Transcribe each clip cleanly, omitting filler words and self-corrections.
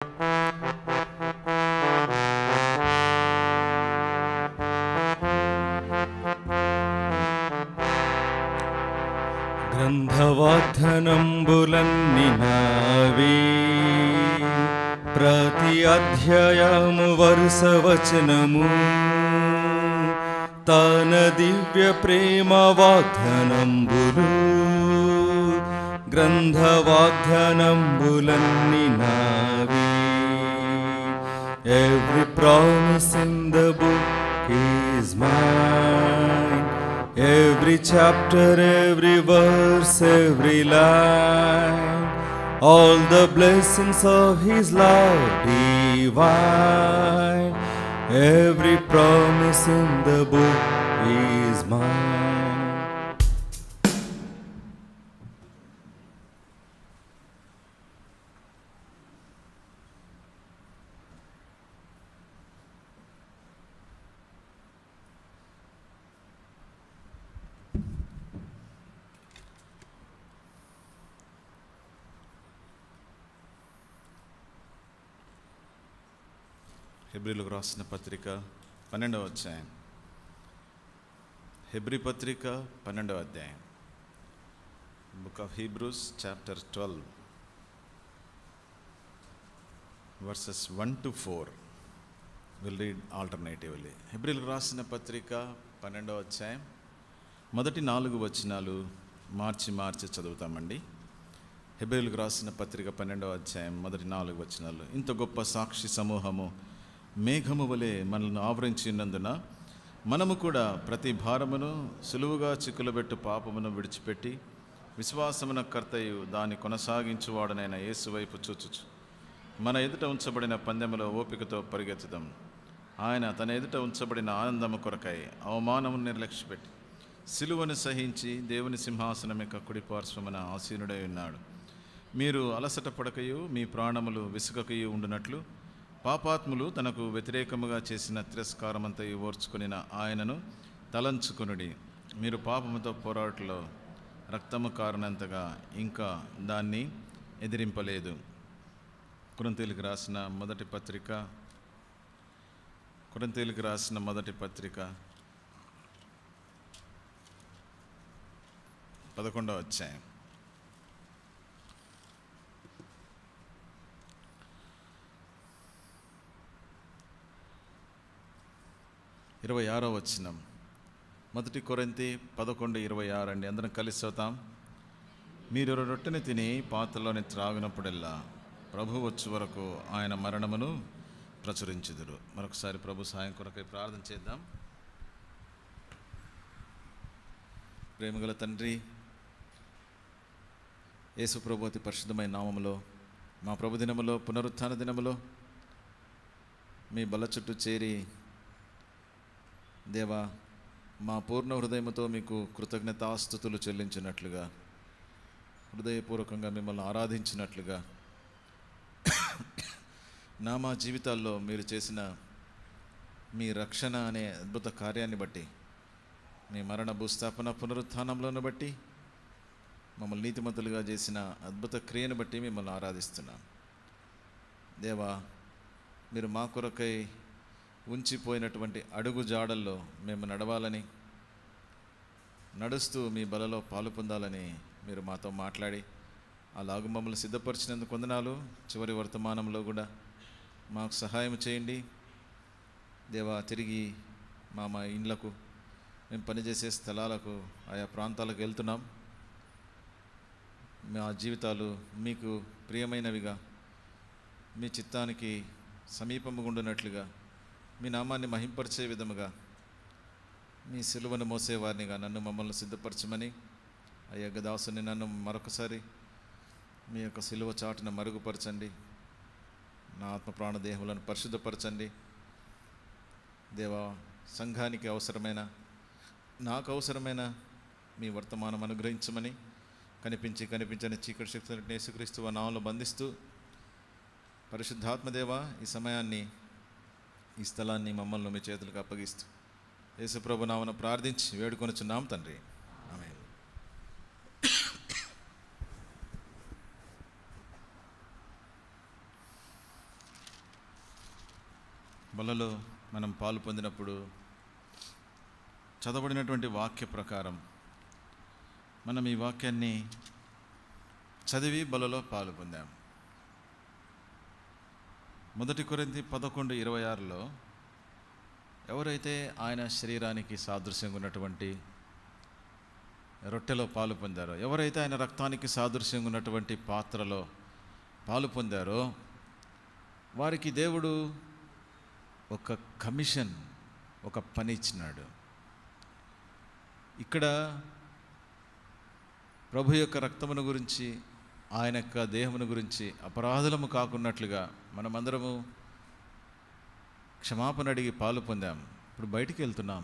గ్రంథవాగ్దనంబులన్ని నావే, ప్రతి అధ్యాయము వరుస వచనము తన దివ్య ప్రేమ వాగ్దానంబులు. గ్రంథవాగ్దానంబులన్ని నావే. Every promise in the book is mine. Every chapter, every verse, every line, all the blessings of His love divine. Every promise in the book is mine. హెబ్రీలకు రాసిన పత్రిక 12వ అధ్యాయం. హెబ్రీ పత్రిక 12వ అధ్యాయం. Book of Hebrews chapter 12 verses 1 to 4. Will read alternatively. హెబ్రీలకు రాసిన పత్రిక 12వ అధ్యాయం మొదటి 4 వచనాలు మార్చి చదువుతామండి. హెబ్రీలకు రాసిన పత్రిక 12వ అధ్యాయం మొదటి 4 వచనాలు. ఇంత గొప్ప సాక్షి సమూహము మేఘము వలె మనల్ని ఆవరించినందున మనము కూడా ప్రతి భారమును సులువుగా చిక్కులబెట్టు పాపమును విడిచిపెట్టి విశ్వాసమున కర్తయు దాన్ని కొనసాగించువాడనైన యేసు వైపు చూచుచు మన ఎదుట ఉంచబడిన పందెములో ఓపికతో పరిగెత్తుదాం. ఆయన తన ఎదుట ఉంచబడిన ఆనందము కొరకై అవమానమును నిర్లక్ష్యపెట్టి సిలువను సహించి దేవుని సింహాసనం యొక్క కుడి పార్శ్వమున ఆసీనుడై ఉన్నాడు. మీరు అలసట పడకయు మీ ప్రాణములు విసుగకయు ఉండునట్లు పాపాత్ములు తనకు వ్యతిరేకముగా చేసిన తిరస్కారమంతయు ఓర్చుకొనిన ఆయనను తలంచుకొనుడి. మీరు పాపముతో పోరాటంలో రక్తము కారణంతగా ఇంకా దాన్ని ఎదిరింపలేదు. కొరింథీయులకు రాసిన మొదటి పత్రిక 11వ అధ్యాయం 26వ వచనం. మొదటి కొరింథీ 11:26 అండి. అందరం కలిసి చదువుతాం. మీరు రొట్టెని తిని పాత్రలోని త్రాగినప్పుడల్లా ప్రభు వచ్చే వరకు ఆయన మరణమును ప్రచురించుదురు. మరొకసారి ప్రభు సహాయం కొరకై ప్రార్థన చేద్దాం. ప్రేమగల తండ్రి, యేసు ప్రభు అతి పరిశుద్ధమైన నామములో మా ప్రభు దినములో పునరుత్థాన దినములో మీ బల్ల చుట్టూ చేరి దేవా మా పూర్ణ హృదయముతో మీకు కృతజ్ఞతాస్తుతులు చెల్లించినట్లుగా, హృదయపూర్వకంగా మిమ్మల్ని ఆరాధించినట్లుగా మా జీవితాల్లో మీరు చేసిన మీ రక్షణ అనే అద్భుత కార్యాన్ని బట్టి, మీ మరణ భూస్థాపన పునరుత్థానంలోను బట్టి, మమ్మల్ని నీతిమంతులుగా చేసిన అద్భుత క్రియను బట్టి మిమ్మల్ని ఆరాధిస్తున్నాం. దేవా, మీరు మా కొరకై ఉంచిపోయినటువంటి అడుగు జాడల్లో మేము నడవాలని, నడుస్తూ మీ బలలో పాలు పొందాలని మీరు మాతో మాట్లాడి అలాగూ మమ్మల్ని సిద్ధపరిచినందుకు వందనాలు. చివరి వర్తమానంలో కూడా మాకు సహాయం చేయండి దేవా. తిరిగి మా ఇండ్లకు, మేము పనిచేసే స్థలాలకు, ఆయా ప్రాంతాలకు వెళ్తున్నాం. మా జీవితాలు మీకు ప్రియమైనవిగా, మీ చిత్తానికి సమీపముగా ఉండునట్లుగా, మీ నామాన్ని మహింపరిచే విధముగా, మీ సిలువను మోసేవారినిగా నన్ను మమ్మల్ని సిద్ధపరచమని అయ్యా దాసుని నన్ను మరొకసారి మీ యొక్క సిలువ చాటున మరుగుపరచండి. నా ఆత్మ ప్రాణదేహములను పరిశుద్ధపరచండి దేవా. సంఘానికి అవసరమైన, నాకు అవసరమైన మీ వర్తమానం అనుగ్రహించమని కనిపించని చీకటి శక్తులను యేసుక్రీస్తు నామములో బంధిస్తూ, పరిశుద్ధాత్మదేవ ఈ సమయాన్ని, ఈ స్థలాన్ని మమ్మల్ని మీ చేతులకు అప్పగిస్తూ యేసుప్రభు నామమున ప్రార్థించి వేడుకొనుచున్నాం తండ్రి, ఆమేన్. బలలో మనం పాలు పొందినప్పుడు చదవబడినటువంటి వాక్య ప్రకారం మనం ఈ వాక్యాన్ని చదివి బలలో పాలు పొందాం. 1 కొరింథీ 11:26లో ఎవరైతే ఆయన శరీరానికి సాదృశ్యంగా ఉన్నటువంటి రొట్టెలో పాలు పొందారో, ఎవరైతే ఆయన రక్తానికి సాదృశ్యంగా ఉన్నటువంటి పాత్రలో పాలు పొందారో వారికి దేవుడు ఒక కమిషన్, ఒక పని ఇచ్చినాడు. ఇక్కడ ప్రభు యొక్క రక్తమును గురించి, ఆయన యొక్క దేహమును గురించి అపరాధులము కాకున్నట్లుగా మనమందరము క్షమాపణ అడిగి పాలు పొందాం. ఇప్పుడు బయటికి వెళ్తున్నాం.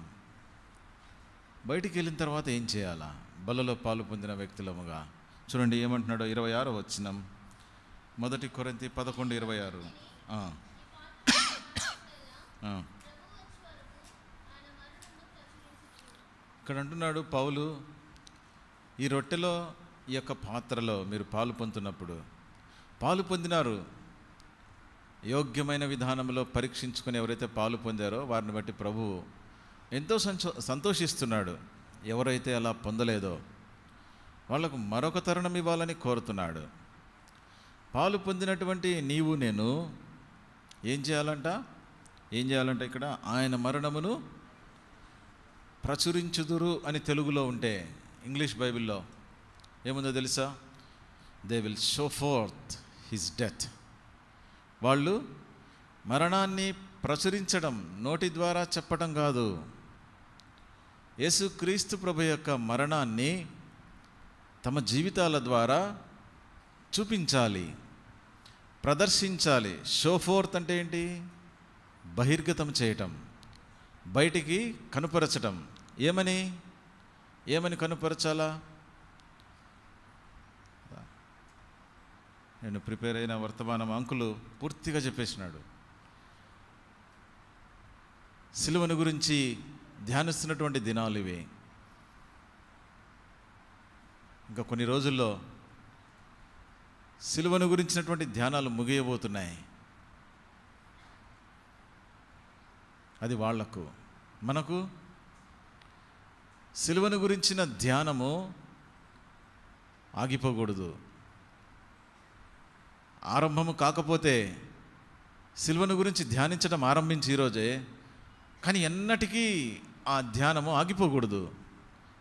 బయటికి వెళ్ళిన తర్వాత ఏం చేయాలా? బలలో పాలు పొందిన వ్యక్తులముగా చూడండి ఏమంటున్నాడో 26వ వచనం, 1 కొరింథీ 11:26. ఇక్కడ అంటున్నాడు పౌలు, ఈ రొట్టెలో, ఈ యొక్క పాత్రలో మీరు పాలు పొందుతున్నప్పుడు, పాలు పొందినారు యోగ్యమైన విధానంలో పరీక్షించుకొని ఎవరైతే పాలు పొందారో వారిని బట్టి ప్రభువు ఎంతో సంతోషిస్తున్నాడు. ఎవరైతే అలా పొందలేదో వాళ్లకు మరొక తరుణం ఇవ్వాలని కోరుతున్నాడు. పాలు పొందినటువంటి నీవు నేను ఏం చేయాలంట? ఇక్కడ ఆయన మరణమును ప్రచురించుదురు అని తెలుగులో ఉంటే, ఇంగ్లీష్ బైబిల్లో ఏముందో తెలుసా? They will show fourth his death. వాళ్ళు మరణాన్ని ప్రచురించడం, నోటి ద్వారా చెప్పడం కాదు, యేసుక్రీస్తు ప్రభు యొక్క మరణాన్ని తమ జీవితాల ద్వారా చూపించాలి, ప్రదర్శించాలి. షో ఫోర్త్ అంటే ఏంటి? బహిర్గతం చేయటం, బయటికి కనుపరచటం. ఏమని కనుపరచాలా? నేను ప్రిపేర్ అయిన వర్తమానం అంకులు పూర్తిగా చెప్పేసినాడు. సిలువను గురించి ధ్యానిస్తున్నటువంటి దినాలు ఇవి. ఇంకా కొన్ని రోజుల్లో సిలువను గురించినటువంటి ధ్యానాలు ముగియబోతున్నాయి. అది వాళ్లకు, మనకు సిలువను గురించిన ధ్యానము ఆగిపోకూడదు. ఆరంభము కాకపోతే సిలువను గురించి ధ్యానించడం ఆరంభించి ఈరోజే, కానీ ఎన్నటికీ ఆ ధ్యానము ఆగిపోకూడదు.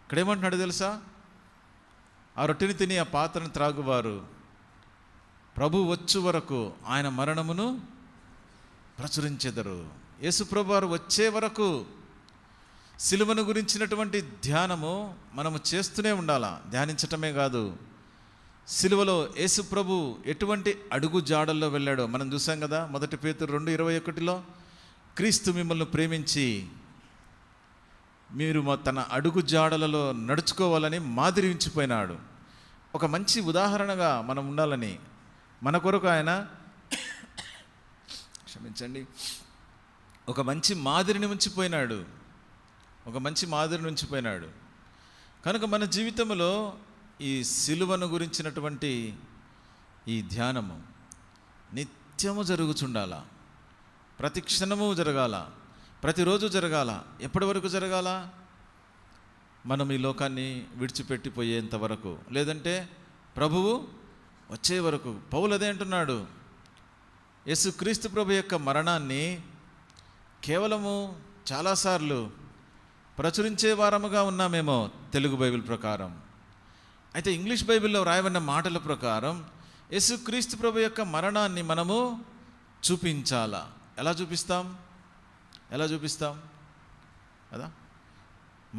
ఇక్కడ ఏమంటున్నాడు తెలుసా? ఆ రొట్టెని తిని ఆ పాత్రను త్రాగువారు ప్రభు వచ్చు వరకు ఆయన మరణమును ప్రచురించెదరు. యేసుప్రభు వారు వచ్చే వరకు సిలువను గురించినటువంటి ధ్యానము మనము చేస్తూనే ఉండాలా. ధ్యానించటమే కాదు, సిలువలో యేసుప్రభు ఎటువంటి అడుగు జాడల్లో వెళ్ళాడో మనం చూసాం కదా. 1 పేతురు 2:21లో క్రీస్తు మిమ్మల్ని ప్రేమించి మీరు తన అడుగు జాడలలో నడుచుకోవాలని మాదిరి ఉంచిపోయినాడు. ఒక మంచి ఉదాహరణగా మనం ఉండాలని మన కొరకు ఆయన ఒక మంచి మాదిరిని ఉంచిపోయినాడు. కనుక మన జీవితంలో ఈ సిలువను గురించినటువంటి ఈ ధ్యానము నిత్యము జరుగుచుండాల, ప్రతి క్షణము జరగాల, ప్రతిరోజు జరగాల. ఎప్పటి వరకు జరగాల? మనం ఈ లోకాన్ని విడిచిపెట్టిపోయేంత వరకు, లేదంటే ప్రభువు వచ్చే వరకు. పౌలు అదే అంటున్నాడు, యేసుక్రీస్తు ప్రభు యొక్క మరణాన్ని కేవలము చాలాసార్లు ప్రచురించే వారముగా ఉన్నామేమో తెలుగు బైబిల్ ప్రకారం. అయితే ఇంగ్లీష్ బైబిల్లో రాయబడిన మాటల ప్రకారం యేసుక్రీస్తు ప్రభు యొక్క మరణాన్ని మనము చూపించాలా. ఎలా చూపిస్తాం కదా?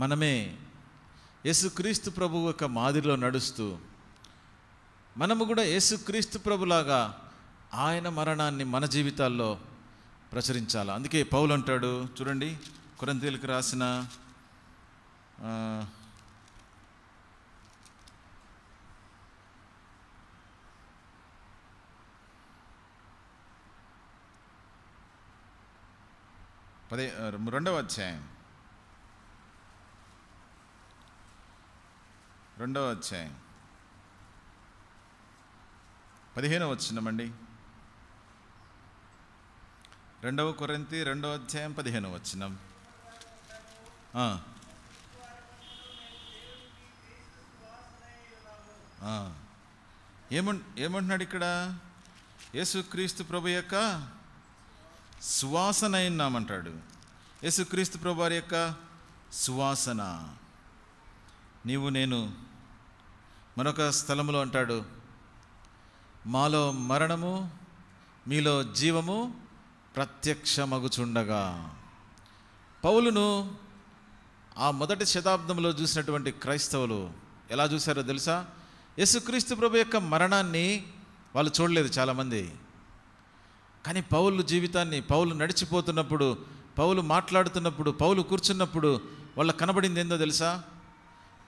మనమే యేసుక్రీస్తు ప్రభు యొక్క మాదిరిలో నడుస్తూ మనము కూడా యేసుక్రీస్తు ప్రభులాగా ఆయన మరణాన్ని మన జీవితాల్లో ప్రచురించాలి. అందుకే పౌలు అంటాడు చూడండి, కొరింథీయులకు రాసిన 2వ అధ్యాయం 15వ వచనమండి. 2 కొరింథీ 2వ అధ్యాయం 15వ వచనం. ఏమంటున్నాడు ఇక్కడ? యేసుక్రీస్తు ప్రభు యొక్క సువాసన అయినామంటాడు. యేసుక్రీస్తు ప్రభు వారి యొక్క సువాసన. నీవు నేను. మరొక స్థలంలో అంటాడు, మాలో మరణము మీలో జీవము ప్రత్యక్షమగుచుండగా. పౌలును ఆ మొదటి శతాబ్దంలో చూసినటువంటి క్రైస్తవులు ఎలా చూశారో తెలుసా? యేసుక్రీస్తు ప్రభు యొక్క మరణాన్ని వాళ్ళు చూడలేదు చాలామంది. కానీ పౌలు జీవితాన్ని, పౌలు నడిచిపోతున్నప్పుడు, పౌలు మాట్లాడుతున్నప్పుడు, పౌలు కూర్చున్నప్పుడు వాళ్ళకు కనబడింది ఏందో తెలుసా?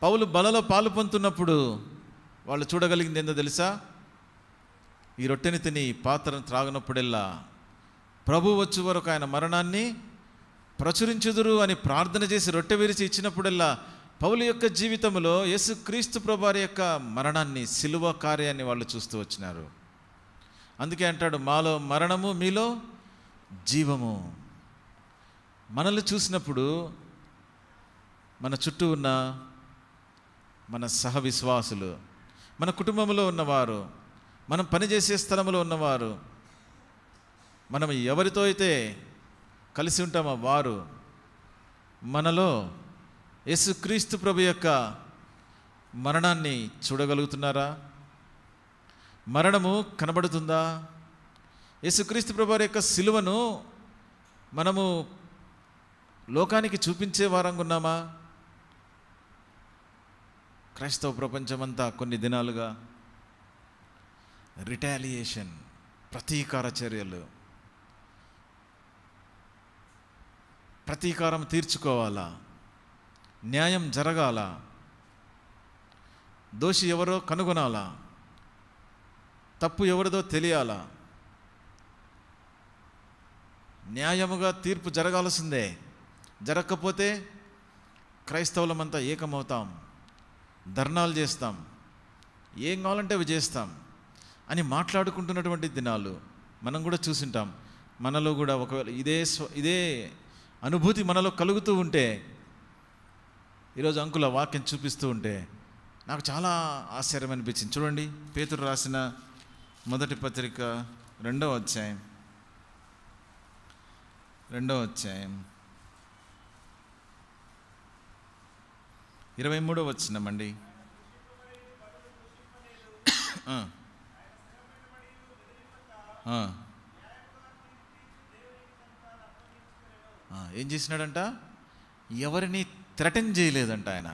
పౌలు బలలో పాలు పొందుతున్నప్పుడు వాళ్ళు చూడగలిగింది ఏందో తెలుసా? ఈ రొట్టెని తిని పాత్రను త్రాగినప్పుడెల్లా ప్రభు వచ్చు వరకు ఆయన మరణాన్ని ప్రచురించుదురు అని ప్రార్థన చేసి రొట్టె విరిచి ఇచ్చినప్పుడల్లా పౌలు యొక్క జీవితంలో యేసుక్రీస్తు ప్రభువారి యొక్క మరణాన్ని, సిలువ కార్యాన్ని వాళ్ళు చూస్తూ వచ్చినారు. అందుకే అంటాడు, మాలో మరణము మీలో జీవము. మనల్ని చూసినప్పుడు మన చుట్టూ ఉన్న మన సహ విశ్వాసులు, మన కుటుంబంలో ఉన్నవారు, మనం పనిచేసే స్థలంలో ఉన్నవారు, మనం ఎవరితో అయితే కలిసి ఉంటామో వారు మనలో యేసుక్రీస్తు ప్రభు యొక్క మరణాన్ని చూడగలుగుతున్నారా? మరణము కనబడుతుందా? యేసుక్రీస్తు ప్రభు వారి యొక్క సిలువను మనము లోకానికి చూపించే వారంగా ఉన్నామా? క్రైస్తవ ప్రపంచమంతా కొన్ని దినాలుగా రిటాలియేషన్, ప్రతీకార చర్యలు, ప్రతీకారం తీర్చుకోవాలా, న్యాయం జరగాల, దోషి ఎవరో కనుగొనాలా, తప్పు ఎవరిదో తెలియాలా, న్యాయముగా తీర్పు జరగాల్సిందే. జరగకపోతే క్రైస్తవులమంతా ఏకమవుతాం, ధర్నాలు చేస్తాం, ఏం కావాలంటే అవి చేస్తాం అని మాట్లాడుకుంటున్నటువంటి దినాలు మనం కూడా చూసింటాం. మనలో కూడా ఒకవేళ ఇదే అనుభూతి మనలో కలుగుతూ ఉంటే, ఈరోజు అంకుల వాక్యం చూపిస్తూ ఉంటే నాకు చాలా ఆశ్చర్యం అనిపించింది. చూడండి, పేతురు రాసిన మొదటి పత్రిక 2వ అధ్యాయం 23వ వచనం అండి. ఏం చేసినాడంట? ఎవరిని థ్రెటన్ చేయలేదంట, ఆయన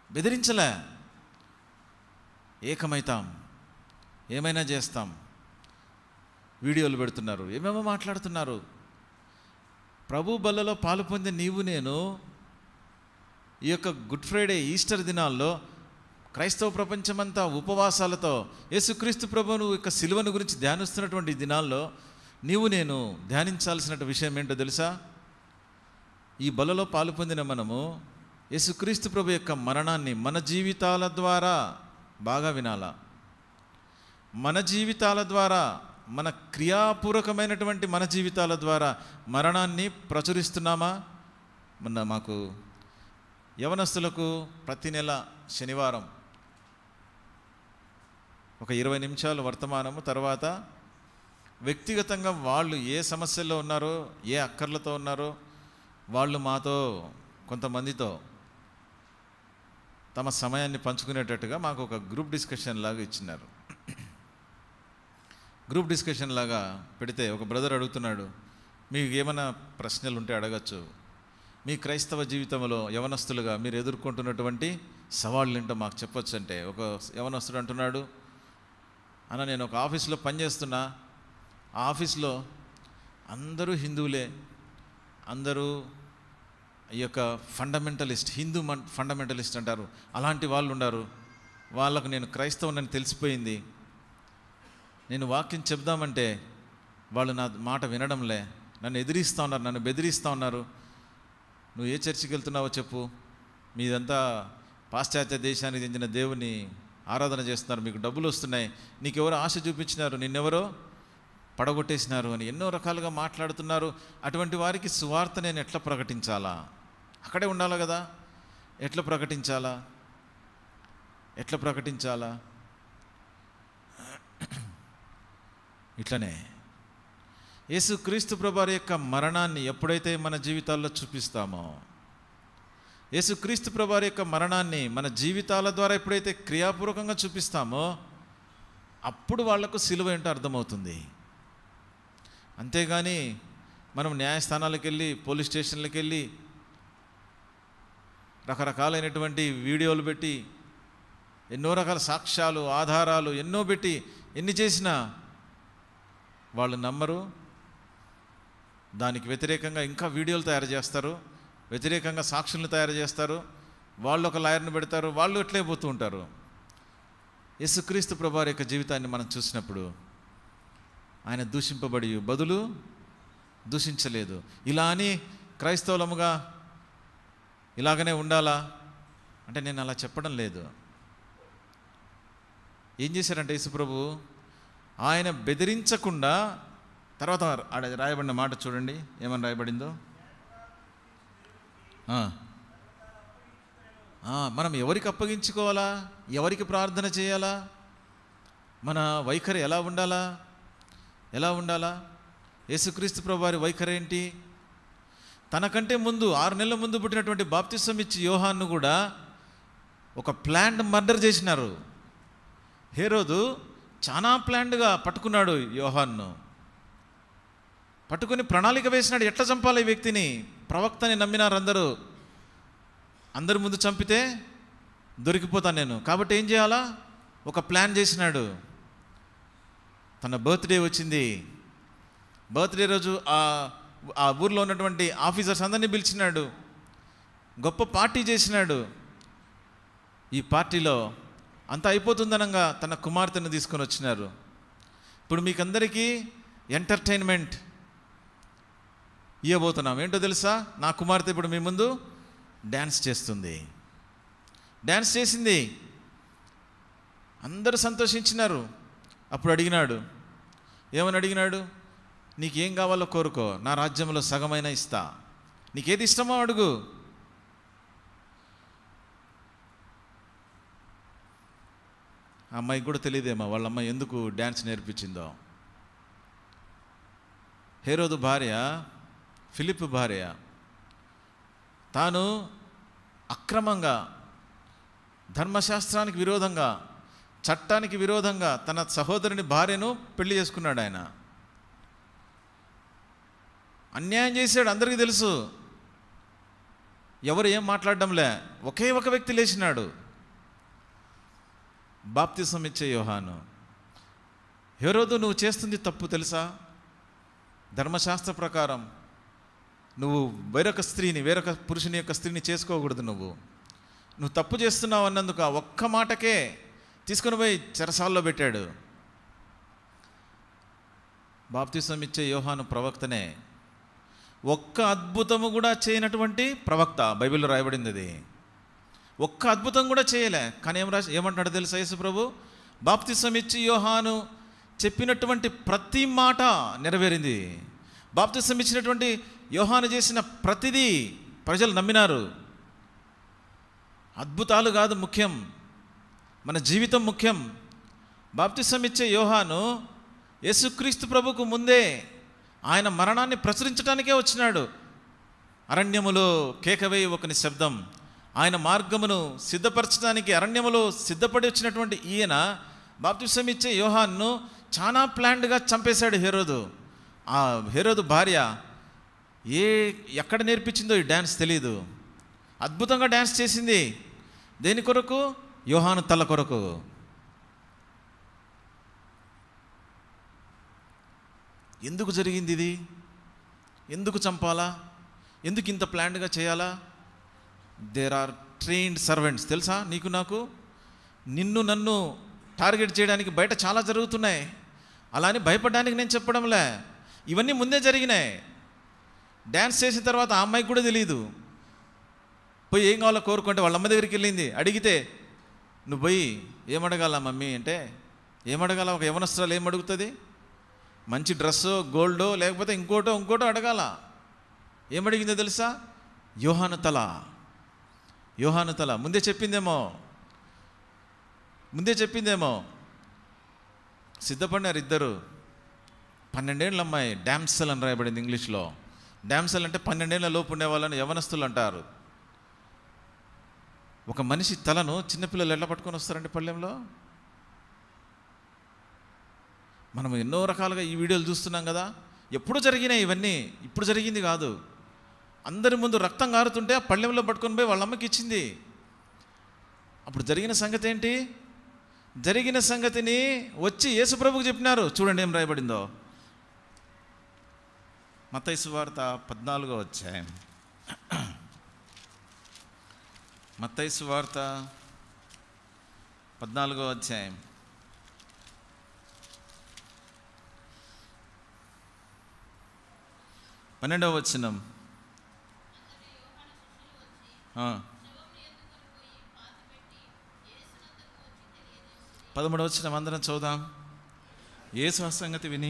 బెదిరించలే. ఏకమైతాం, ఏమైనా చేస్తాం, వీడియోలు పెడుతున్నారు, ఏమేమో మాట్లాడుతున్నారు. ప్రభు బల్లలో పాలు పొందే నీవు నేను ఈ యొక్క గుడ్ ఫ్రైడే, ఈస్టర్ దినాల్లో క్రైస్తవ ప్రపంచమంతా ఉపవాసాలతో యేసుక్రీస్తు ప్రభువును యొక్క సిలువను గురించి ధ్యానిస్తున్నటువంటి దినాల్లో నీవు నేను ధ్యానించాల్సిన విషయం ఏంటో తెలుసా? ఈ బలలో పాలు పొందిన మనము యేసుక్రీస్తు ప్రభు యొక్క మరణాన్ని మన జీవితాల ద్వారా బాగా వినాలా. మన జీవితాల ద్వారా, మన క్రియాపూర్వకమైనటువంటి మన జీవితాల ద్వారా మరణాన్ని ప్రచురిస్తున్నామా? మొన్న మాకు యవనస్తులకు ప్రతి నెల శనివారం ఒక 20 నిమిషాలు వర్తమానము, తర్వాత వ్యక్తిగతంగా వాళ్ళు ఏ సమస్యల్లో ఉన్నారో, ఏ అక్కర్లతో ఉన్నారో వాళ్ళు మాతో కొంతమందితో తమ సమయాన్ని పంచుకునేటట్టుగా మాకు ఒక గ్రూప్ డిస్కషన్ లాగా ఇచ్చినారు. గ్రూప్ డిస్కషన్ లాగా పెడితే ఒక బ్రదర్ అడుగుతున్నాడు, మీకు ఏమైనా ప్రశ్నలు ఉంటే అడగచ్చు, మీ క్రైస్తవ జీవితంలో యవనస్తులుగా మీరు ఎదుర్కొంటున్నటువంటి సవాళ్ళు ఏంటో మాకు చెప్పొచ్చు అంటే, ఒక యవనస్తుడు అంటున్నాడు, అన్న నేను ఒక ఆఫీస్లో పనిచేస్తున్నా, ఆ ఆఫీస్లో అందరూ హిందువులే, అందరూ ఈ యొక్క ఫండమెంటలిస్ట్, హిందూ ఫండమెంటలిస్ట్ అంటారు, అలాంటి వాళ్ళు ఉన్నారు. వాళ్ళకు నేను క్రైస్తవునని తెలిసిపోయింది. నేను వాక్యం చెప్దామంటే వాళ్ళు నా మాట వినడంలే, నన్ను ఎదిరిస్తూ ఉన్నారు, నన్ను బెదిరిస్తూ ఉన్నారు. నువ్వు ఏ చర్చికి వెళ్తున్నావో చెప్పు, మీదంతా పాశ్చాత్య దేశానికి చెందిన దేవుని ఆరాధన చేస్తున్నారు, మీకు డబ్బులు వస్తున్నాయి, నీకెవరో ఆశ చూపించినారు, నిన్నెవరో పడగొట్టేసినారు అని ఎన్నో రకాలుగా మాట్లాడుతున్నారు. అటువంటి వారికి సువార్త నేను ఎట్లా ప్రకటించాలా? అక్కడే ఉండాలి కదా. ఎట్లా ప్రకటించాలా? ఇట్లనే యేసుక్రీస్తు ప్రభువారి యొక్క మరణాన్ని ఎప్పుడైతే మన జీవితాల్లో చూపిస్తామో, యేసుక్రీస్తు ప్రభువారి యొక్క మరణాన్ని మన జీవితాల ద్వారా ఎప్పుడైతే క్రియాపూర్వకంగా చూపిస్తామో అప్పుడు వాళ్లకు సిలువ ఏంటో అర్థమవుతుంది. అంతేగాని మనం న్యాయస్థానాలకు వెళ్ళి, పోలీస్ స్టేషన్లకు వెళ్ళి రకరకాలైనటువంటి వీడియోలు పెట్టి, ఎన్నో రకాల సాక్ష్యాలు, ఆధారాలు ఎన్నో పెట్టి ఎన్ని చేసినా వాళ్ళు నమ్మరు. దానికి వ్యతిరేకంగా ఇంకా వీడియోలు తయారు చేస్తారు, వ్యతిరేకంగా సాక్షులను తయారు చేస్తారు, వాళ్ళు ఒక లాయర్ని పెడతారు, వాళ్ళు ఎట్లే పోతూ ఉంటారు. యేసుక్రీస్తు ప్రభువారి యొక్క జీవితాన్ని మనం చూసినప్పుడు ఆయన దూషింపబడి బదులు దూషించలేదు. ఇలా అని క్రైస్తవులముగా ఇలాగనే ఉండాలా అంటే నేను అలా చెప్పడం లేదు. ఏం చేశారంటే యేసుప్రభు ఆయన బెదిరించకుండా, తర్వాత రాయబడిన మాట చూడండి ఏమని రాయబడిందో. మనం ఎవరికి అప్పగించుకోవాలా, ఎవరికి ప్రార్థన చేయాలా, మన వైఖరి ఎలా ఉండాలా? యేసుక్రీస్తు ప్రభువారి వైఖరి ఏంటి? తనకంటే ముందు 6 నెలల ముందు పుట్టినటువంటి బాప్తిసం ఇచ్చి యోహాన్ను కూడా ఒక ప్లాన్డ్ మర్డర్ చేసినారు. హేరోదు చాలా ప్లాన్డ్గా పట్టుకున్నాడు యోహాన్ను, పట్టుకుని ప్రణాళిక వేసినాడు. ఎట్లా చంపాలి ఈ వ్యక్తిని? ప్రవక్తని నమ్మినారు అందరూ. అందరి ముందు చంపితే దొరికిపోతాను నేను, కాబట్టి ఏం చేయాలా? ఒక ప్లాన్ చేసినాడు. తన బర్త్డే వచ్చింది. బర్త్డే రోజు ఆ ఊర్లో ఉన్నటువంటి ఆఫీసర్స్ అందరినీ పిలిచినాడు, గొప్ప పార్టీ చేసినాడు. ఈ పార్టీలో అంతా అయిపోతుందనంగా తన కుమార్తెను తీసుకొని వచ్చినారు. ఇప్పుడు మీకందరికీ ఎంటర్టైన్మెంట్ ఇవ్వబోతున్నాం. ఏంటో తెలుసా? నా కుమార్తె ఇప్పుడు మీ ముందు డ్యాన్స్ చేసింది. అందరూ సంతోషించినారు. అప్పుడు అడిగినాడు, ఏమని అడిగినాడు? నీకేం కావాలో కోరుకో, నా రాజ్యంలో సగమైన ఇస్తా, నీకేది ఇష్టమో అడుగు. ఆ అమ్మాయికి కూడా తెలియదేమో వాళ్ళ అమ్మాయి ఎందుకు డ్యాన్స్ నేర్పించిందో. హేరోదు భార్య, ఫిలిప్ భార్య, తాను అక్రమంగా, ధర్మశాస్త్రానికి విరోధంగా, చట్టానికి విరోధంగా తన సహోదరుని భార్యను పెళ్లి చేసుకున్నాడు. ఆయన అన్యాయం చేశాడు, అందరికీ తెలుసు. ఎవరు ఏం మాట్లాడడంలే. ఒకే ఒక వ్యక్తి లేచినాడు, బాప్తిసం ఇచ్చే యోహాను. హేరోదు, నువ్వు చేస్తుంది తప్పు తెలుసా? ధర్మశాస్త్ర ప్రకారం నువ్వు వేరొక పురుషుని యొక్క స్త్రీని చేసుకోకూడదు. నువ్వు తప్పు చేస్తున్నావు అన్నందుకు ఆ ఒక్క మాటకే తీసుకొని పోయి చెరసాల్లో పెట్టాడు. బాప్తిసం ఇచ్చే యోహాను ప్రవక్తనే, ఒక్క అద్భుతము కూడా చేయనటువంటి ప్రవక్త. బైబిల్లో రాయబడింది అది. ఒక్క అద్భుతం కూడా చేయలే. కానీ ఏమంటాడు తెలుసా యేసు ప్రభు? బాప్తిసం ఇచ్చి యోహాను చెప్పినటువంటి ప్రతి మాట నెరవేరింది. బాప్తిసం ఇచ్చినటువంటి యోహాను చేసిన ప్రతిదీ ప్రజలు నమ్మినారు. అద్భుతాలు కాదు ముఖ్యం, మన జీవితం ముఖ్యం. బాప్తిసం ఇచ్చే యోహాను యేసుక్రీస్తు ప్రభుకు ముందే ఆయన మరణాన్ని ప్రచురించడానికే వచ్చినాడు. అరణ్యములో కేకవేయి ఒకని శబ్దం, ఆయన మార్గమును సిద్ధపరచడానికి అరణ్యములో సిద్ధపడి వచ్చినటువంటి ఈయన బాప్తిసం ఇచ్చే యోహాన్ను చాలా ప్లాన్డ్గా చంపేశాడు హేరోదు. ఆ హేరోదు భార్య ఎక్కడ నేర్పించిందో ఈ డ్యాన్స్ తెలియదు. అద్భుతంగా డ్యాన్స్ చేసింది. దేని కొరకు? యోహాను తల కొరకు. ఎందుకు జరిగింది ఇది? ఎందుకు చంపాలా? ఎందుకు ఇంత ప్లాన్డ్గా చేయాలా? There are trained servants. తెలుసా నీకు నాకు? నిన్ను నన్ను టార్గెట్ చేయడానికి బయట చాలా జరుగుతున్నాయి. అలా అని భయపడడానికి నేను చెప్పడంలే, ఇవన్నీ ముందే జరిగినాయి. డ్యాన్స్ చేసిన తర్వాత ఆ అమ్మాయికి కూడా తెలియదు. పోయి ఏం కావాలో కోరుకుంటే వాళ్ళ అమ్మ దగ్గరికి వెళ్ళింది. అడిగితే నువ్వు పోయి ఏమడగాల మమ్మీ అంటే ఏమడగాల? ఒక యవనస్తురాలు ఏమడుగుతుంది? మంచి డ్రెస్సో గోల్డో లేకపోతే ఇంకోటో అడగాల. ఏమడిగిందో తెలుసా? యోహాను తల. ముందే చెప్పిందేమో. సిద్ధపడినారు ఇద్దరు. 12 ఏళ్ళ అమ్మాయి, డామ్సెల్ అని రాయబడింది ఇంగ్లీష్లో. డామ్సెల్ అంటే 12 ఏళ్ళ లోపు ఉండే వాళ్ళని యవనస్తులు అంటారు. ఒక మనిషి తలను చిన్నపిల్లలు ఎట్లా పట్టుకొని వస్తారండి పళ్ళెంలో? మనం ఎన్నో రకాలుగా ఈ వీడియోలు చూస్తున్నాం కదా. ఎప్పుడు జరిగినాయి ఇవన్నీ, ఇప్పుడు జరిగింది కాదు. అందరి ముందు రక్తం కారుతుంటే ఆ పళ్ళెంలో పట్టుకొని పోయి వాళ్ళ అమ్మకి ఇచ్చింది. అప్పుడు జరిగిన సంగతి ఏంటి? జరిగిన సంగతిని వచ్చి యేసుప్రభుకు చెప్పినారు. చూడండి ఏం రాయబడిందో. మత్తయి సువార్త 14వ అధ్యాయం. మత్తయి సువార్త 14వ అధ్యాయం 12వ వచనం. 13వ వచనం అందరం చదువుదాం. యేసు ఆ సంగతి విని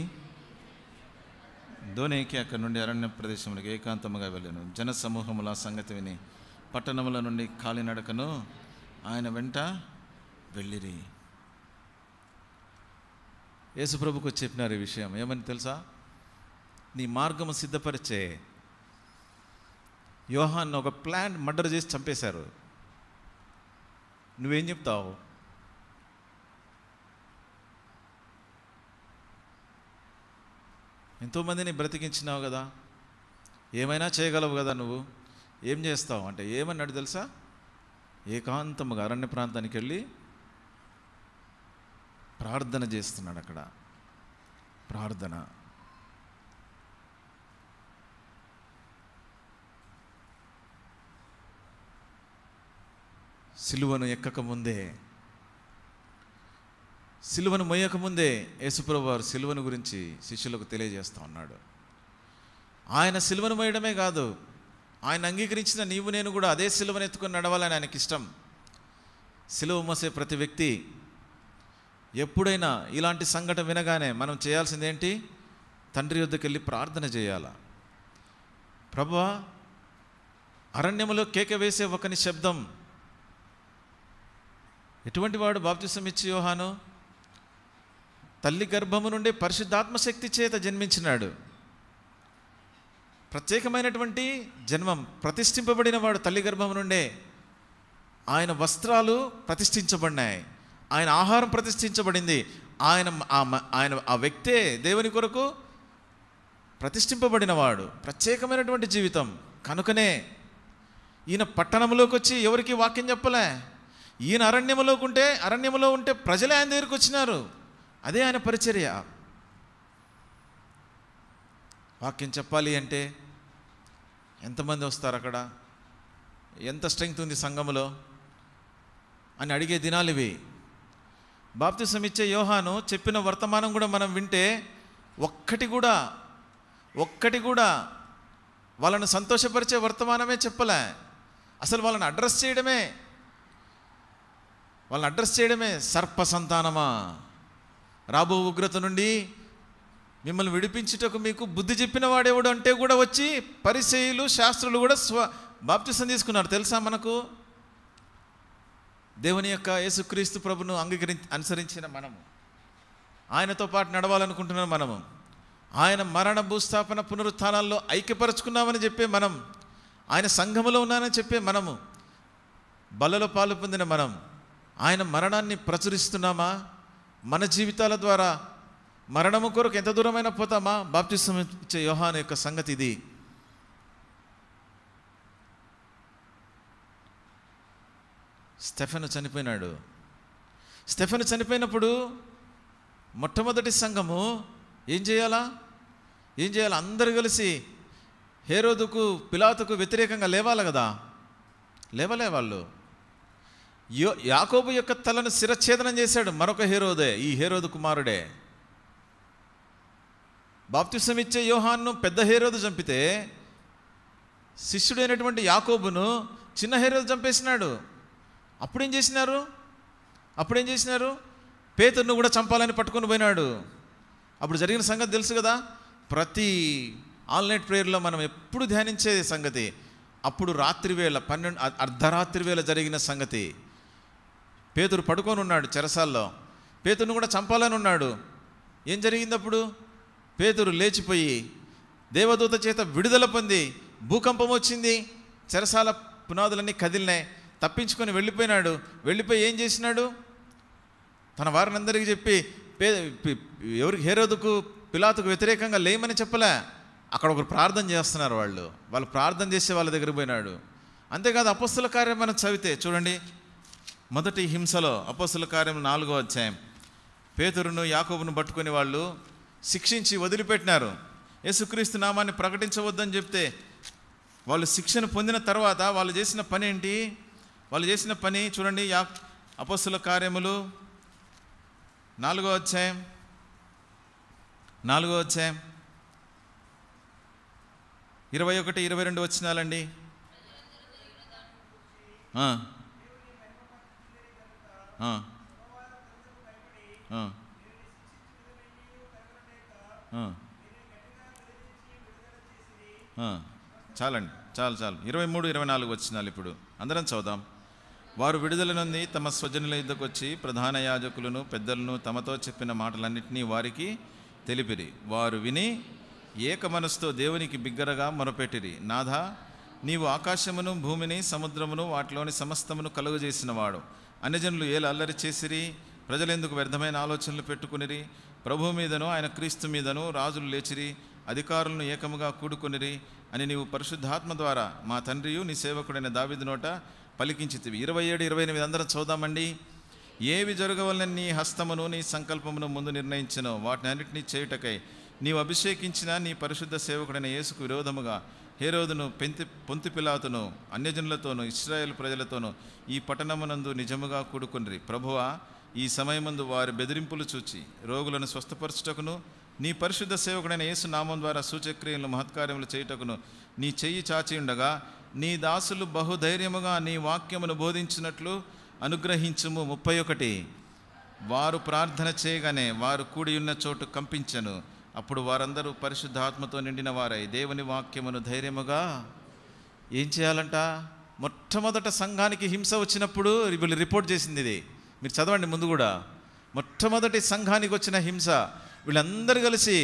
దోణికి అక్కడి నుండి అరణ్య ప్రదేశంలోకి ఏకాంతముగా వెళ్ళాను. జన సమూహముల ఆ సంగతి విని పట్టణముల నుండి కాలినడకను ఆయన వెంట వెళ్ళిరి. యేసుప్రభుకు చెప్పినారు ఈ విషయం. ఏమని తెలుసా? నీ మార్గము సిద్ధపరిచే యోహాన్ని ఒక ప్లాన్ మర్డర్ చేసి చంపేశారు. నువ్వేం చెప్తావు? ఎంతోమందిని బ్రతికించినావు కదా, ఏమైనా చేయగలవు కదా, నువ్వు ఏం చేస్తావు అంటే ఏమన్నాడు తెలుసా? ఏకాంతముగా అరణ్య ప్రాంతానికి వెళ్ళి ప్రార్థన చేస్తున్నాడు. అక్కడ ప్రార్థన. సిలువను ఎక్కకముందే, సిలువను మోయకముందే యేసుప్రభు వారు సిలువను గురించి శిష్యులకు తెలియజేస్తూ ఉన్నాడు. ఆయన సిలువను మోయడమే కాదు, ఆయన అంగీకరించిన నీవు నేను కూడా అదే సిలువను ఎత్తుకొని నడవాలని ఆయనకి ఇష్టం. సిలువ మోసే ప్రతి వ్యక్తి ఎప్పుడైనా ఇలాంటి సంఘటన వినగానే మనం చేయాల్సింది ఏంటి? తండ్రి వద్దకు వెళ్ళి ప్రార్థన చేయాల. ప్రభువా, అరణ్యములో కేక వేసే ఒకని శబ్దం. ఎటువంటి వాడు బాప్తిసం ఇచ్చి యోహాను? తల్లి గర్భము నుండి పరిశుద్ధాత్మ శక్తి చేత జన్మించినాడు. ప్రత్యేకమైనటువంటి జన్మం, ప్రతిష్ఠింపబడిన వాడు తల్లి గర్భము నుండే. ఆయన వస్త్రాలు ప్రతిష్ఠించబడినాయి, ఆయన ఆహారం ప్రతిష్ఠించబడింది. ఆయన ఆ వ్యక్తే దేవుని కొరకు ప్రతిష్ఠింపబడినవాడు, ప్రత్యేకమైనటువంటి జీవితం. కనుకనే ఈయన పట్టణంలోకి వచ్చి ఎవరికి వాక్యం చెప్పలే. ఈయన అరణ్యములో ఉంటే ప్రజలే ఆయన దగ్గరికి వచ్చినారు. అదే ఆయన పరిచర్య. వాక్యం చెప్పాలి అంటే ఎంతమంది వస్తారు అక్కడ, ఎంత స్ట్రెంగ్త్ ఉంది సంఘములో అని అడిగే దినాలు ఇవి. బాప్తిసం ఇచ్చే యోహాను చెప్పిన వర్తమానం కూడా మనం వింటే ఒక్కటి కూడా వాళ్ళను సంతోషపరిచే వర్తమానమే చెప్పలే. అసలు వాళ్ళని అడ్రస్ చేయడమే సర్ప సంతానమా, రాబో ఉగ్రత నుండి మిమ్మల్ని విడిపించుటకు మీకు బుద్ధి చెప్పిన వాడేవాడు అంటే కూడా వచ్చి పరిసయ్యులు శాస్త్రులు కూడా బాప్తిసం తీసుకున్నారు. తెలుసా మనకు? దేవుని యొక్క యేసుక్రీస్తు ప్రభును అనుసరించిన మనము, ఆయనతో పాటు నడవాలనుకుంటున్న మనము, ఆయన మరణ భూస్థాపన పునరుత్థానాల్లో ఐక్యపరచుకున్నామని చెప్పే మనం, ఆయన సంఘములో ఉన్నానని చెప్పే మనము, బలలో పాలు పొందిన మనం ఆయన మరణాన్ని ప్రచురిస్తున్నామా? మన జీవితాల ద్వారా మరణము కొరకు ఎంత దూరమైనా పోతామా? బాప్తిసం ఇచ్చే యోహాను యొక్క సంగతి ఇది. స్టెఫెను చనిపోయినప్పుడు మొట్టమొదటి సంఘము ఏం చేయాలా? అందరూ కలిసి హేరోదుకు పిలాతుకు వ్యతిరేకంగా లేవాలి కదా. లేవలే వాళ్ళు. యాకోబు యొక్క తలను శిరఛేదనం చేశాడు మరొక హేరోదే, ఈ హేరోదు కుమారుడే. బాప్తిసం ఇచ్చే యోహాన్ను పెద్ద హేరోదు చంపితే శిష్యుడైనటువంటి యాకోబును చిన్న హేరోదు చంపేసినాడు. అప్పుడేం చేసినారు? పేతురును కూడా చంపాలని పట్టుకొని పోయినాడు. అప్పుడు జరిగిన సంగతి తెలుసు కదా. ప్రతి ఆల్ నైట్ ప్రేయర్లో మనం ఎప్పుడు ధ్యానించే సంగతి. అప్పుడు రాత్రివేళ అర్ధరాత్రి వేళ జరిగిన సంగతి. పేతురు పడుకొని ఉన్నాడు చెరసాల్లో. పేతురును కూడా చంపాలని ఉన్నాడు. ఏం జరిగింది అప్పుడు? పేతురు లేచిపోయి దేవదూత చేత విడుదల పొంది భూకంపం వచ్చింది, చెరసాల పునాదులన్నీ కదిలినాయి, తప్పించుకొని వెళ్ళిపోయినాడు. వెళ్ళిపోయి ఏం చేసినాడు? తన వారిని అందరికీ చెప్పి ఎవరికి హేరోదుకు పిలాతుకు వ్యతిరేకంగా లేమని చెప్పలే. అక్కడ ఒకరు ప్రార్థన చేస్తున్నారు. వాళ్ళు ప్రార్థన చేసే వాళ్ళ దగ్గరికి పోయినాడు. అంతేకాదు అపొస్తలుల కార్యం మనం చదివితే చూడండి, మొదటి హింసలో అపొస్తలుల కార్యం 4వ అధ్యాయం పేతురును యాకోబును పట్టుకొని వాళ్ళు శిక్షించి వదిలిపెట్టినారు. యేసుక్రీస్తు నామాన్ని ప్రకటించవద్దని చెప్తే వాళ్ళు శిక్షను పొందిన తర్వాత వాళ్ళు చేసిన పని ఏంటి? వాళ్ళు చేసిన పని చూడండి, అపొస్తలుల కార్యములు 4వ అధ్యాయం 21, 22 వచనాలండి. చాలండి, చాలు 23, 24 వచనాలు ఇప్పుడు అందరం చదువుదాం. వారు విడుదల నుండి తమ స్వజనుల యుద్ధకు వచ్చి ప్రధాన యాజకులను పెద్దలను తమతో చెప్పిన మాటలన్నింటినీ వారికి తెలిపిరి. వారు విని ఏక మనసుతో దేవునికి బిగ్గరగా మొరపెట్టిరి. నాథా, నీవు ఆకాశమును భూమిని సముద్రమును వాటిలోని సమస్తమును కలుగజేసిన వాడు. అన్యజనులు ఏల అల్లరి చేసిరి, ప్రజలెందుకు వ్యర్థమైన ఆలోచనలు పెట్టుకునిరి. ప్రభు మీదను ఆయన క్రీస్తు మీదను రాజులు లేచిరి, అధికారులను ఏకముగా కూడుకొనిరి అని నీవు పరిశుద్ధాత్మ ద్వారా మా తండ్రియు నీ సేవకుడైన దావీదు నోట పలికించితివి. 27, 28 అందరం చదువుదామండి. ఏవి జరగవలన నీ హస్తమును నీ సంకల్పమును ముందు నిర్ణయించను వాటిని అన్నింటినీ చేయుటకై నీవు అభిషేకించిన నీ పరిశుద్ధ సేవకుడైన యేసుకు విరోధముగా హేరోదును పొంతి పిలాతును అన్యజనులతోనూ ఇశ్రాయేలు ప్రజలతోనూ ఈ పట్టణమునందు నిజముగా కూడుకొనిరి. ప్రభువా, ఈ సమయమందు వారి బెదిరింపులు చూచి రోగులను స్వస్థపరచుటకును నీ పరిశుద్ధ సేవకుడైన యేసు నామం ద్వారా సూచక్రియలు మహత్కార్యములు చేయుటకును నీ చెయ్యి చాచి ఉండగా నీ దాసులు బహుధైర్యముగా నీ వాక్యమును బోధించినట్లు అనుగ్రహించుము. 31 వారు ప్రార్థన చేయగానే వారు కూడి ఉన్న చోటు కంపించెను. అప్పుడు వారందరూ పరిశుద్ధాత్మతో నిండిన వారై దేవుని వాక్యమును ధైర్యముగా ఏం చేయాలంట? మొట్టమొదట సంఘానికి హింస వచ్చినప్పుడు వీళ్ళు రిపోర్ట్ చేసింది ఇది. మీరు చదవండి ముందు కూడా. మొట్టమొదటి సంఘానికి వచ్చిన హింస వీళ్ళందరూ కలిసి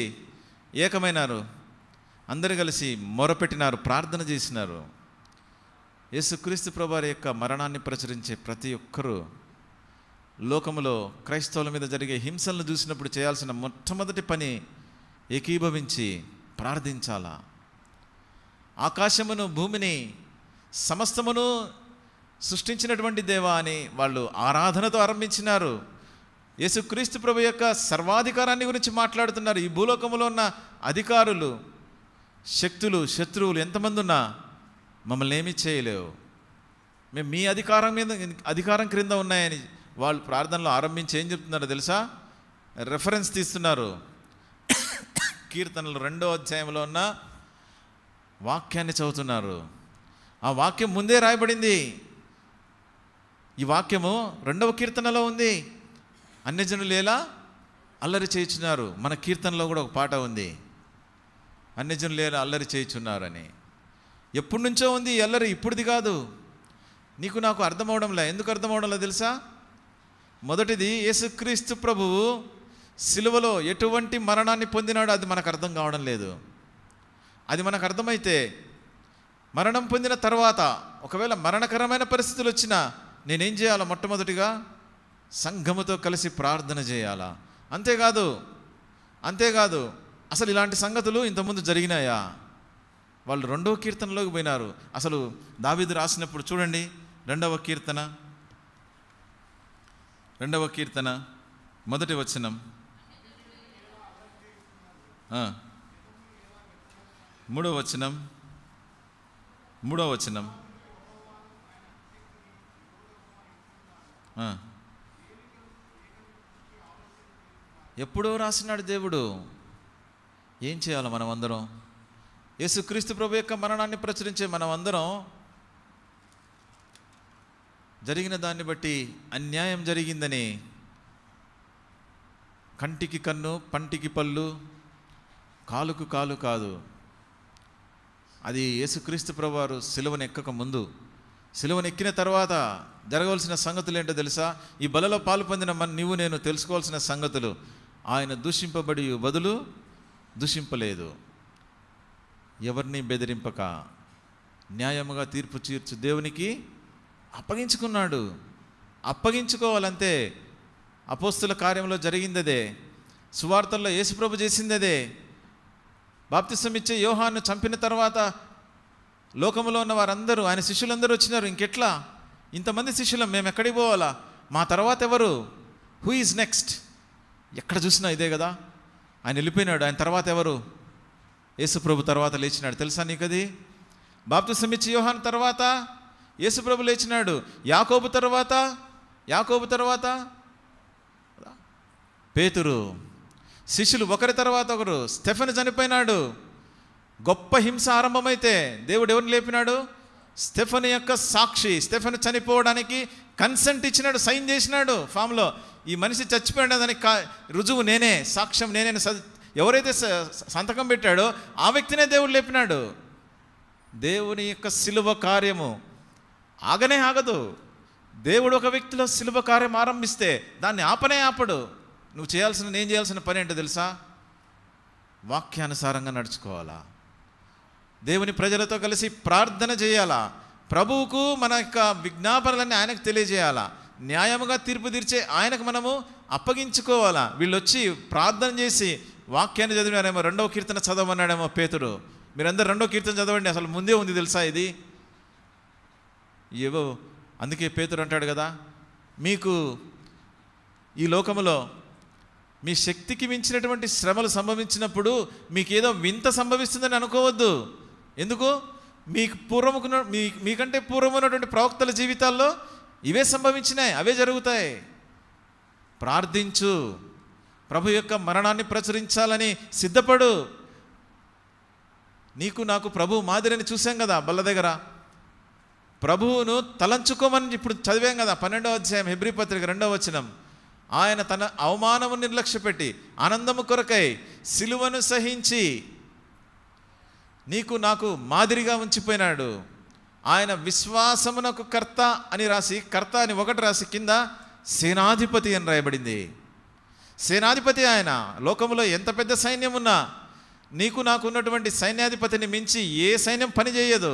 ఏకమైనారు, అందరూ కలిసి మొరపెట్టినారు, ప్రార్థన చేసినారు. యేసుక్రీస్తు ప్రభువారి యొక్క మరణాన్ని ప్రచురించే ప్రతి ఒక్కరూ లోకములో క్రైస్తవుల మీద జరిగే హింసలను చూసినప్పుడు చేయాల్సిన మొట్టమొదటి పని ఏకీభవించి ప్రార్థించాలా. ఆకాశమును భూమిని సమస్తమును సృష్టించినటువంటి దేవా అని వాళ్ళు ఆరాధనతో ఆరంభించినారు. యేసుక్రీస్తు ప్రభు యొక్క సర్వాధికారాన్ని గురించి మాట్లాడుతున్నారు. ఈ భూలోకంలో ఉన్న అధికారులు, శక్తులు, శత్రువులు ఎంతమంది ఉన్నా మమ్మల్ని ఏమీ చేయలేవు, మేము మీ అధికారం క్రింద ఉన్నాయని వాళ్ళు ప్రార్థనలో ఆరంభించి ఏం చెప్తున్నారో తెలుసా? రెఫరెన్స్ తీస్తున్నారు. కీర్తనలు 2వ అధ్యాయంలో ఉన్న వాక్యాన్ని చదువుతున్నారు. ఆ వాక్యం ముందే రాయబడింది. ఈ వాక్యము 2వ కీర్తనలో ఉంది. అన్యజనులు ఎలా అల్లరి చేయుచున్నారు. మన కీర్తనలో కూడా ఒక పాట ఉంది, అన్యజనులు ఎలా అల్లరి చేయుచున్నారని. ఎప్పటి నుంచో ఉంది ఈ అల్లరి, ఇప్పుడుది కాదు. నీకు నాకు అర్థమవడంలే. ఎందుకు అర్థమవడంలో తెలుసా? మొదటిది, యేసుక్రీస్తు ప్రభువు సిలువలో ఎటువంటి మరణాన్ని పొందినాడో అది మనకు అర్థం కావడం లేదు. అది మనకు అర్థమైతే మరణం పొందిన తర్వాత ఒకవేళ మరణకరమైన పరిస్థితులు వచ్చినా నేనేం చేయాలా? మొట్టమొదటిగా సంఘముతో కలిసి ప్రార్థన చేయాలా. అంతేకాదు అసలు ఇలాంటి సంగతులు ఇంతకుముందు జరిగినాయా? వాళ్ళు 2వ కీర్తనలోకి పోయినారు. అసలు దావీదు రాసినప్పుడు చూడండి, 2వ కీర్తన మొదటి వచనం, 3వ వచనం, ఎప్పుడో రాసినాడు దేవుడు. ఏం చేయాలి మనం అందరం? యేసుక్రీస్తు ప్రభు యొక్క మరణాన్ని ప్రచురించే మనం అందరం జరిగిన దాన్ని బట్టి అన్యాయం జరిగిందని కంటికి కన్ను, పంటికి పళ్ళు, కాలుకు కాలు కాదు. అది యేసుక్రీస్తు ప్రభువారు సిలువను ఎక్కక ముందు. సిలువను ఎక్కిన తర్వాత జరగవలసిన సంగతులు ఏంటో తెలుసా? ఈ బలలో పాలు పొందిన నీవు నేను తెలుసుకోవాల్సిన సంగతులు. ఆయన దూషింపబడి బదులు దూషింపలేదు. ఎవరిని బెదిరింపక న్యాయముగా తీర్పు తీర్చు దేవునికి అప్పగించుకున్నాడు. అప్పగించుకోవాలంతే. అపోస్తుల కార్యంలో జరిగిందదే. సువార్తల్లో యేసుప్రభు చేసిందదే. బాప్తిసం ఇచ్చే యోహాను చంపిన తర్వాత లోకంలో ఉన్న వారందరూ, ఆయన శిష్యులందరూ వచ్చినారు. ఇంకెట్లా? ఇంతమంది శిష్యులం, మేము ఎక్కడికి పోవాలా? మా తర్వాత ఎవరు? Who is next? ఎక్కడ చూసినా ఇదే కదా. ఆయన వెళ్ళిపోయినాడు. ఆయన తర్వాత ఎవరు? యేసుప్రభు తర్వాత లేచినాడు. తెలుసా నీకు అది? బాప్తిసం ఇచ్చే యోహాను తర్వాత యేసుప్రభు లేచినాడు. యాకోబు తర్వాత పేతురు. శిష్యులు ఒకరి తర్వాత ఒకరు. స్టెఫెను చనిపోయినాడు. గొప్ప హింస ఆరంభమైతే దేవుడు ఎవరిని లేపినాడు? స్టెఫెను యొక్క సాక్షి. స్టెఫెను చనిపోవడానికి కన్సెంట్ ఇచ్చినాడు, సైన్ చేసినాడు ఫామ్లో. ఈ మనిషి చచ్చిపోయాడు, దానికి రుజువు నేనే, సాక్ష్యం నేనే. ఎవరైతే సంతకం పెట్టాడో ఆ వ్యక్తినే దేవుడు లేపినాడు. దేవుని యొక్క సిలువ కార్యము ఆగనే ఆగదు. దేవుడు ఒక వ్యక్తిలో సిలువ కార్యం ఆరంభిస్తే దాన్ని ఆపడు. నువ్వు నేను చేయాల్సిన పని ఏంటో తెలుసా? వాక్యానుసారంగా నడుచుకోవాలా. దేవుని ప్రజలతో కలిసి ప్రార్థన చేయాలా. ప్రభువుకు మన యొక్క విజ్ఞాపనలన్నీ ఆయనకు తెలియజేయాలా. న్యాయముగా తీర్పు తీర్చే ఆయనకు మనము అప్పగించుకోవాలా. వీళ్ళు వచ్చి ప్రార్థన చేసి వాక్యాన్ని చదివినారేమో. 2వ కీర్తన చదవమన్నాడేమో పేతురు. మీరందరూ 2వ కీర్తన చదవండి. అసలు ముందే ఉంది తెలుసా ఇది? ఏవో అందుకే పేతురు అంటాడు కదా, మీకు ఈ లోకములో మీ శక్తికి మించినటువంటి శ్రమలు సంభవించినప్పుడు మీకేదో వింత సంభవిస్తుందని అనుకోవద్దు. ఎందుకు? మీకంటే పూర్వం ఉన్నటువంటి ప్రవక్తల జీవితాల్లో ఇవే సంభవించినాయి, అవే జరుగుతాయి. ప్రార్థించు. ప్రభు యొక్క మరణాన్ని ప్రచురించాలని సిద్ధపడు. నీకు నాకు ప్రభు మాదిరిని చూసాం కదా బల్ల దగ్గర. ప్రభువును తలంచుకోమని ఇప్పుడు చదివాం కదా 12వ అధ్యాయం హెబ్రీ పత్రిక 2వ వచనం. ఆయన తన అవమానము నిర్లక్ష్యపెట్టి ఆనందము కొరకై సిలువను సహించి నీకు నాకు మాదిరిగా ఉంచిపోయినాడు. ఆయన విశ్వాసమునకు కర్త అని రాసి, కర్త అని ఒకటి రాసి కింద సేనాధిపతి అని రాయబడింది. సేనాధిపతి ఆయన. లోకంలో ఎంత పెద్ద సైన్యం ఉన్నా నీకు నాకు ఉన్నటువంటి సైన్యాధిపతిని మించి ఏ సైన్యం పని చేయదు.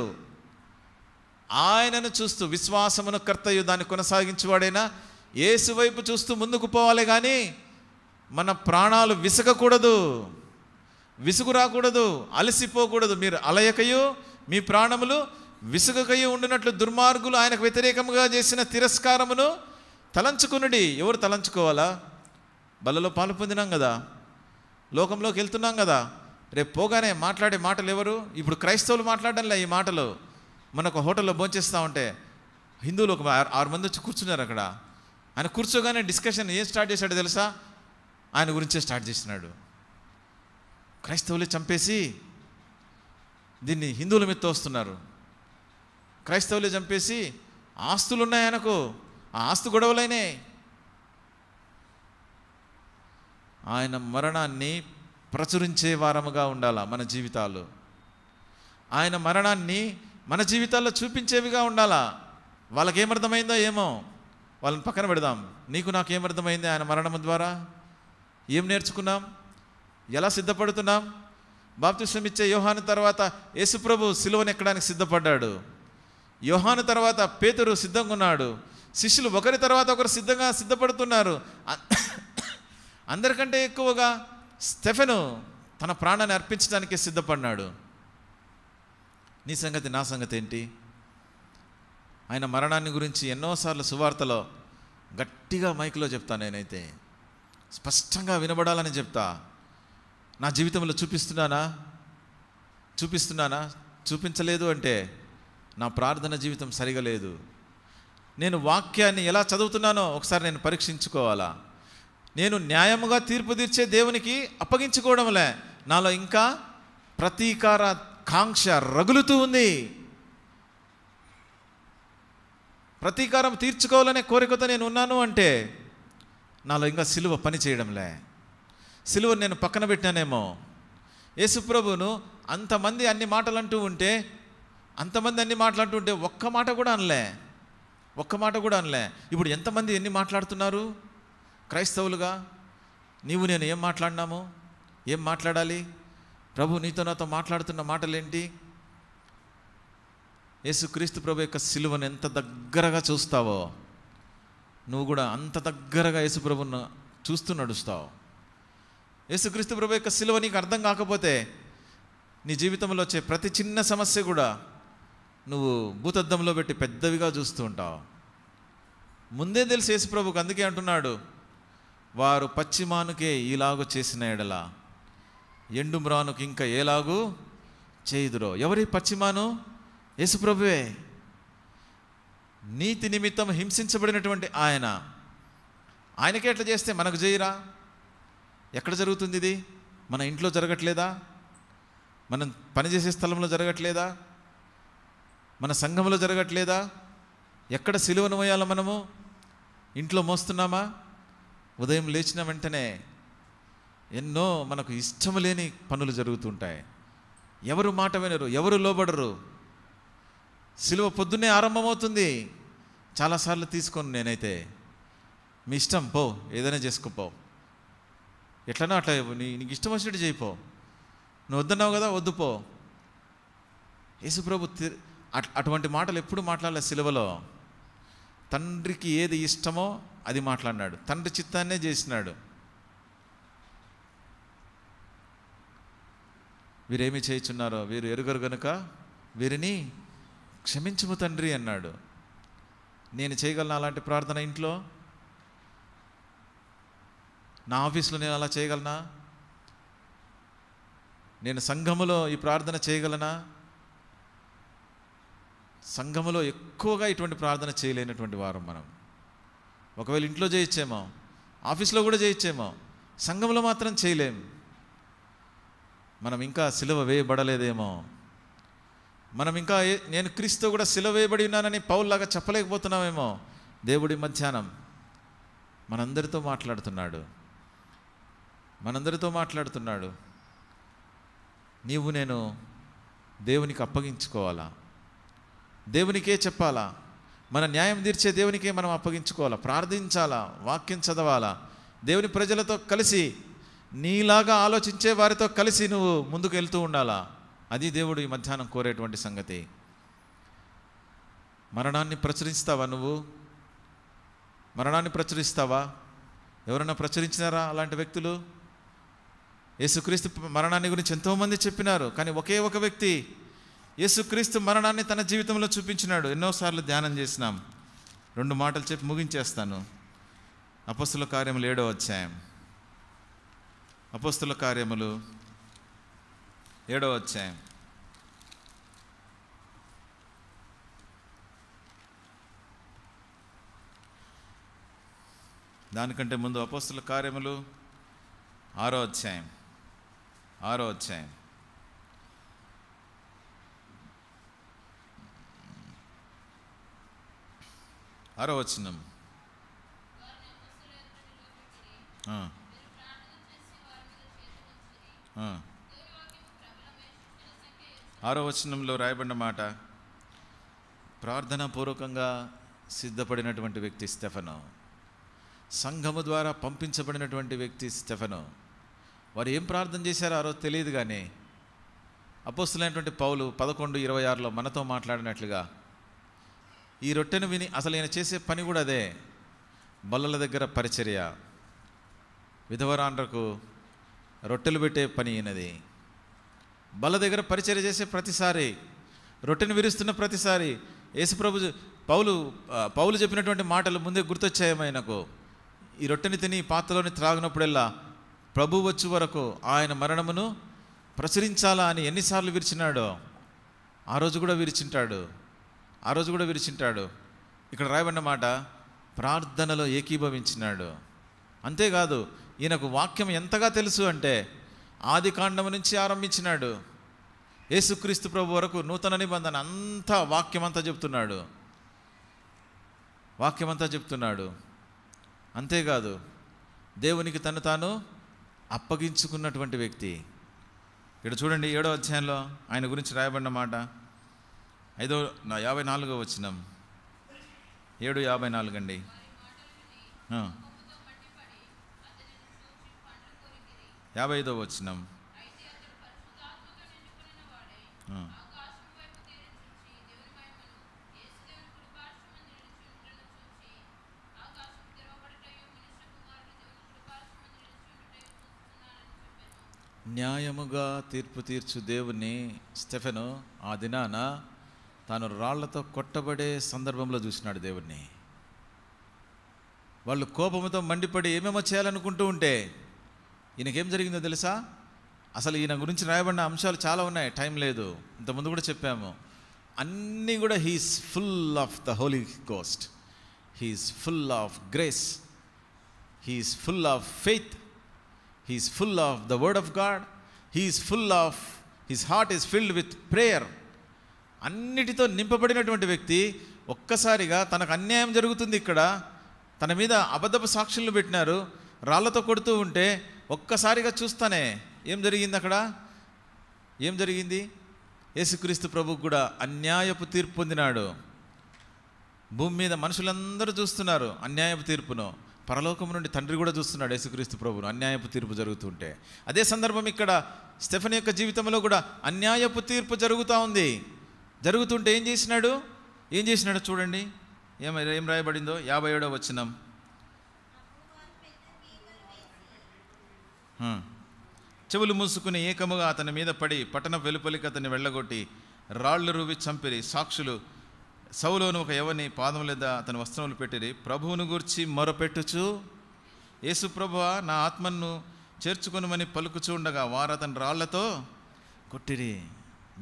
ఆయనను చూస్తూ విశ్వాసమును కర్తయు దాన్ని కొనసాగించేవాడైనా యేసు వైపు చూస్తూ ముందుకు పోవాలి. కానీ మన ప్రాణాలు విసుగు రాకూడదు, అలసిపోకూడదు. మీరు అలయకయు మీ ప్రాణములు విసుగకయు ఉండినట్లు దుర్మార్గులు ఆయనకు వ్యతిరేకంగా చేసిన తిరస్కారమును తలంచుకునుడి. ఎవరు తలంచుకోవాలా? బలలో పాలు పొందినాం కదా, లోకంలోకి వెళ్తున్నాం కదా. రేపు పోగానే మాట్లాడే మాటలు ఎవరు? ఇప్పుడు క్రైస్తవులు మాట్లాడడంలే ఈ మాటలు. మనకు హోటల్లో భోంచేస్తూ ఉంటే హిందువులు ఒక 6 మంది వచ్చి కూర్చున్నారు అక్కడ. ఆయన కూర్చోగానే డిస్కషన్ ఏం స్టార్ట్ చేశాడో తెలుసా? ఆయన గురించే స్టార్ట్ చేసినాడు. క్రైస్తవులే చంపేసి దీన్ని హిందువుల మీద తోస్తున్నారు. క్రైస్తవులే చంపేసి ఆస్తులు ఉన్నాయి ఆయనకు, ఆ ఆస్తు గొడవలైనాయి. ఆయన మరణాన్ని ప్రచురించే వారముగా ఉండాలా మన జీవితాలు. ఆయన మరణాన్ని మన జీవితాల్లో చూపించేవిగా ఉండాలా. వాళ్ళకేమర్థమైందో ఏమో, వాళ్ళని పక్కన పెడదాం. నీకు నాకు ఏమర్థమైంది ఆయన మరణము ద్వారా? ఏం నేర్చుకున్నాం? ఎలా సిద్ధపడుతున్నాం? బాప్తిసం ఇచ్చే యోహాను తర్వాత యేసుప్రభు సిలువను ఎక్కడానికి సిద్ధపడ్డాడు. యోహాను తర్వాత పేతురు సిద్ధంగా ఉన్నాడు. శిష్యులు ఒకరి తర్వాత ఒకరు సిద్ధపడుతున్నారు. అందరికంటే ఎక్కువగా స్టెఫెను తన ప్రాణాన్ని అర్పించడానికి సిద్ధపడినాడు. నీ సంగతి నా సంగతి ఏంటి? ఆయన మరణాన్ని గురించి ఎన్నోసార్లు సువార్తలో గట్టిగా మైక్లో చెప్తాను. నేనైతే స్పష్టంగా వినబడాలని చెప్తా. నా జీవితంలో చూపిస్తున్నానా? చూపించలేదు అంటే నా ప్రార్థన జీవితం సరిగా లేదు. నేను వాక్యాన్ని ఎలా చదువుతున్నానో ఒకసారి నేను పరీక్షించుకోవాలా. నేను న్యాయముగా తీర్పు తీర్చే దేవునికి అప్పగించుకోవడంలే, నాలో ఇంకా ప్రతీకార కాంక్ష రగులుతూ ఉంది. ప్రతీకారం తీర్చుకోవాలనే కోరికతో నేను ఉన్నాను అంటే నాలో ఇంకా సిలువ పని చేయడంలే. సిలువను నేను పక్కన పెట్టానేమో. యేసుప్రభును అంతమంది అన్ని మాటలు అంటూ ఉంటే, ఒక్క మాట కూడా అనలే. ఇప్పుడు ఎంతమంది ఎన్ని మాట్లాడుతున్నారు క్రైస్తవులుగా? నీవు నేను ఏం మాట్లాడినాము? ఏం మాట్లాడాలి? ప్రభు నీతో నాతో మాట్లాడుతున్న మాటలేంటి? యేసుక్రీస్తు ప్రభు యొక్క సిలువను ఎంత దగ్గరగా చూస్తావో నువ్వు కూడా అంత దగ్గరగా యేసుప్రభును చూస్తూ నడుస్తావు. యేసుక్రీస్తు ప్రభు యొక్క సిలువ నీకు అర్థం కాకపోతే నీ జీవితంలో వచ్చే ప్రతి చిన్న సమస్య కూడా నువ్వు భూతద్దంలో పెట్టి పెద్దవిగా చూస్తూ ఉంటావు. ముందే తెలిసి యేసుప్రభుకు అందుకే అంటున్నాడు, వారు పశ్చిమానుకే ఈలాగు చేసిన ఎడల ఎండు మ్రానుకు ఇంకా ఏలాగు చేయుదురో. ఎవరి పశ్చిమాను? యేసుప్రభువే. నీతి నిమిత్తం హింసించబడినటువంటి ఆయనకే ఎట్లా చేస్తే మనకు చేయరా? ఎక్కడ జరుగుతుంది ఇది? మన ఇంట్లో జరగట్లేదా? మనం పనిచేసే స్థలంలో జరగట్లేదా? మన సంఘంలో జరగట్లేదా? ఎక్కడ సిలువను మోయాలో మనము ఇంట్లో మోస్తున్నామా? ఉదయం లేచిన వెంటనే ఎన్నో మనకు ఇష్టం లేని పనులు జరుగుతుంటాయి. ఎవరు మాట వినరు, ఎవరు లోబడరు. సిలువ పొద్దున్నే ఆరంభమవుతుంది. చాలాసార్లు తీసుకొని నేనైతే మీ ఇష్టం పో, ఏదైనా చేసుకోపో, ఎట్లనో అట్లా నీకు ఇష్టం వచ్చినట్టు చేయిపో, నువ్వు వద్దన్నావు కదా వద్దుపో. యేసుప్రభు అటువంటి మాటలు ఎప్పుడు మాట్లాడలే. సిలువలో తండ్రికి ఏది ఇష్టమో అది మాట్లాడినాడు, తండ్రి చిత్తాన్నే చేసినాడు. వీరేమి చేయుచున్నారో వీరు ఎరుగరు గనుక వీరిని క్షమించుము తండ్రి అన్నాడు. నేను చేయగలను అలాంటి ప్రార్థన ఇంట్లో? నా ఆఫీస్లో నేను అలా చేయగలనా? నేను సంఘములో ఈ ప్రార్థన చేయగలనా? సంఘములో ఎక్కువగా ఇటువంటి ప్రార్థన చేయలేనటువంటి వారం మనం. ఒకవేళ ఇంట్లో చేయొచ్చేమో, ఆఫీస్లో కూడా చేయొచ్చేమో, సంఘంలో మాత్రం చేయలేం. మనం ఇంకా సిలువ వేయబడలేదేమో, మనం ఇంకా నేను క్రీస్తు కూడా సిలువ వేయబడి ఉన్నానని పౌల్లాగా చెప్పలేకపోతున్నామేమో. దేవుడి మధ్యాహ్నం మనందరితో మాట్లాడుతున్నాడు. నీవు నేను దేవునికి అప్పగించుకోవాలా? దేవునికే చెప్పాలా? మన న్యాయం తీర్చే దేవునికే మనం అప్పగించుకోవాలా? ప్రార్థించాలా? వాక్యం చదవాలా? దేవుని ప్రజలతో కలిసి నీలాగా ఆలోచించే వారితో కలిసి నువ్వు ముందుకు వెళ్తూ ఉండాలా? అది దేవుడు ఈ మధ్యాహ్నం కోరేటువంటి సంగతి. మరణాన్ని ప్రచురిస్తావా? నువ్వు మరణాన్ని ప్రచురిస్తావా? ఎవరైనా ప్రచురించినారా అలాంటి వ్యక్తులు? యేసుక్రీస్తు మరణాన్ని గురించి ఎంతోమంది చెప్పినారు, కానీ ఒకే ఒక వ్యక్తి యేసుక్రీస్తు మరణాన్ని తన జీవితంలో చూపించినాడు. ఎన్నోసార్లు ధ్యానం చేసినాం. 2 మాటలు చెప్పి ముగించేస్తాను. అపొస్తలుల కార్యములు 7వ అధ్యాయం. అపొస్తలుల కార్యములు 7వ అధ్యాయం. దానికంటే ముందు అపొస్తలుల కార్యములు 6వ అధ్యాయం. 6వ అధ్యాయం 6వ వచనం. ఆరో వచనంలో రాయబడిన మాట, ప్రార్థనాపూర్వకంగా సిద్ధపడినటువంటి వ్యక్తి స్టెఫను, సంఘము ద్వారా పంపించబడినటువంటి వ్యక్తి స్టెఫను. వారు ఏం ప్రార్థన చేశారో ఆ రోజు తెలియదు, కానీ అపోస్తులైనటువంటి పౌలు 11:26లో మనతో మాట్లాడినట్లుగా ఈ రొట్టెను విని, అసలు ఈయన చేసే పని కూడా అదే, బల్లల దగ్గర పరిచర్య, విధవరాండ్రకు రొట్టెలు పెట్టే పని ఈయనది. బల్ల దగ్గర పరిచర్య చేసే ప్రతిసారి, రొట్టెను విరుస్తున్న ప్రతిసారి యేసుప్రభు పౌలు చెప్పినటువంటి మాటలు ముందే గుర్తొచ్చాయేమో ఆయనకు. ఈ రొట్టెని తిని పాత్రలోని త్రాగినప్పుడల్లా ప్రభు వచ్చే వరకు ఆయన మరణమును ప్రచురించాలా అని ఎన్నిసార్లు విరిచినాడో ఆ రోజు కూడా విరిచింటాడు. ఇక్కడ రాయబడిన మాట, ప్రార్థనలో ఏకీభవించినాడు. అంతేకాదు, ఈయనకు వాక్యం ఎంతగా తెలుసు అంటే ఆది కాండము నుంచి ఆరంభించినాడు, యేసుక్రీస్తు ప్రభు వరకు నూతన నిబంధన అంతా వాక్యమంతా చెప్తున్నాడు. అంతేకాదు, దేవునికి తను తాను అప్పగించుకున్నటువంటి వ్యక్తి. ఇక్కడ చూడండి 7వ అధ్యాయంలో ఆయన గురించి రాయబడిన మాట 54వ వచనం, 7:54 అండి. 55వ వచనం, న్యాయముగా తీర్పు తీర్చు దేవుని స్టెఫెను ఆ దినాన తాను రాళ్లతో కొట్టబడే సందర్భంలో చూసినాడు దేవుణ్ణి. వాళ్ళు కోపంతో మండిపడి ఏమేమో చేయాలనుకుంటూ ఉంటే ఈయనకేం జరిగిందో తెలుసా? అసలు ఈయన గురించి రాయబడిన అంశాలు చాలా ఉన్నాయి, టైం లేదు, ఇంతకుముందు కూడా చెప్పాము. అన్నీ కూడా he is full of the Holy Ghost, he is full of grace, he is full of faith, he is full of the word of God, he is full of his heart is filled with prayer. అన్నిటితో నింపబడినటువంటి వ్యక్తి ఒక్కసారిగా తనకు అన్యాయం జరుగుతుంది, ఇక్కడ తన మీద అబద్ధపు సాక్షులను పెట్టినారు, రాళ్లతో కొడుతూ ఉంటే ఒక్కసారిగా చూస్తానే ఏం జరిగింది అక్కడ? ఏం జరిగింది? యేసుక్రీస్తు ప్రభువు కూడా అన్యాయపు తీర్పు పొందినాడు. భూమి మీద మనుషులందరూ చూస్తున్నారు అన్యాయపు తీర్పును, పరలోకం నుండి తండ్రి కూడా చూస్తున్నాడు యేసుక్రీస్తు ప్రభువును అన్యాయపు తీర్పు జరుగుతుంటే. అదే సందర్భం ఇక్కడ స్టెఫెను యొక్క జీవితంలో కూడా అన్యాయపు తీర్పు జరుగుతూ ఉంది. జరుగుతుంటే ఏం చేసినాడో చూడండి, ఏం రాయబడిందో 57వ వచనం. చెవులు మూసుకుని ఏకముగా అతని మీద పడి పట్టణ వెలుపలికి అతన్ని వెళ్ళగొట్టి రాళ్ళు రువి చంపిరి. సాక్షులు సౌలోను ఒక యవని పాదం లేదా అతని వస్త్రములు పెట్టిరి. ప్రభువును గూర్చి మొరపెట్టుచు, యేసు ప్రభువా నా ఆత్మను చేర్చుకొనుమని పలుకుచూ ఉండగా వారు అతని రాళ్లతో కొట్టిరి.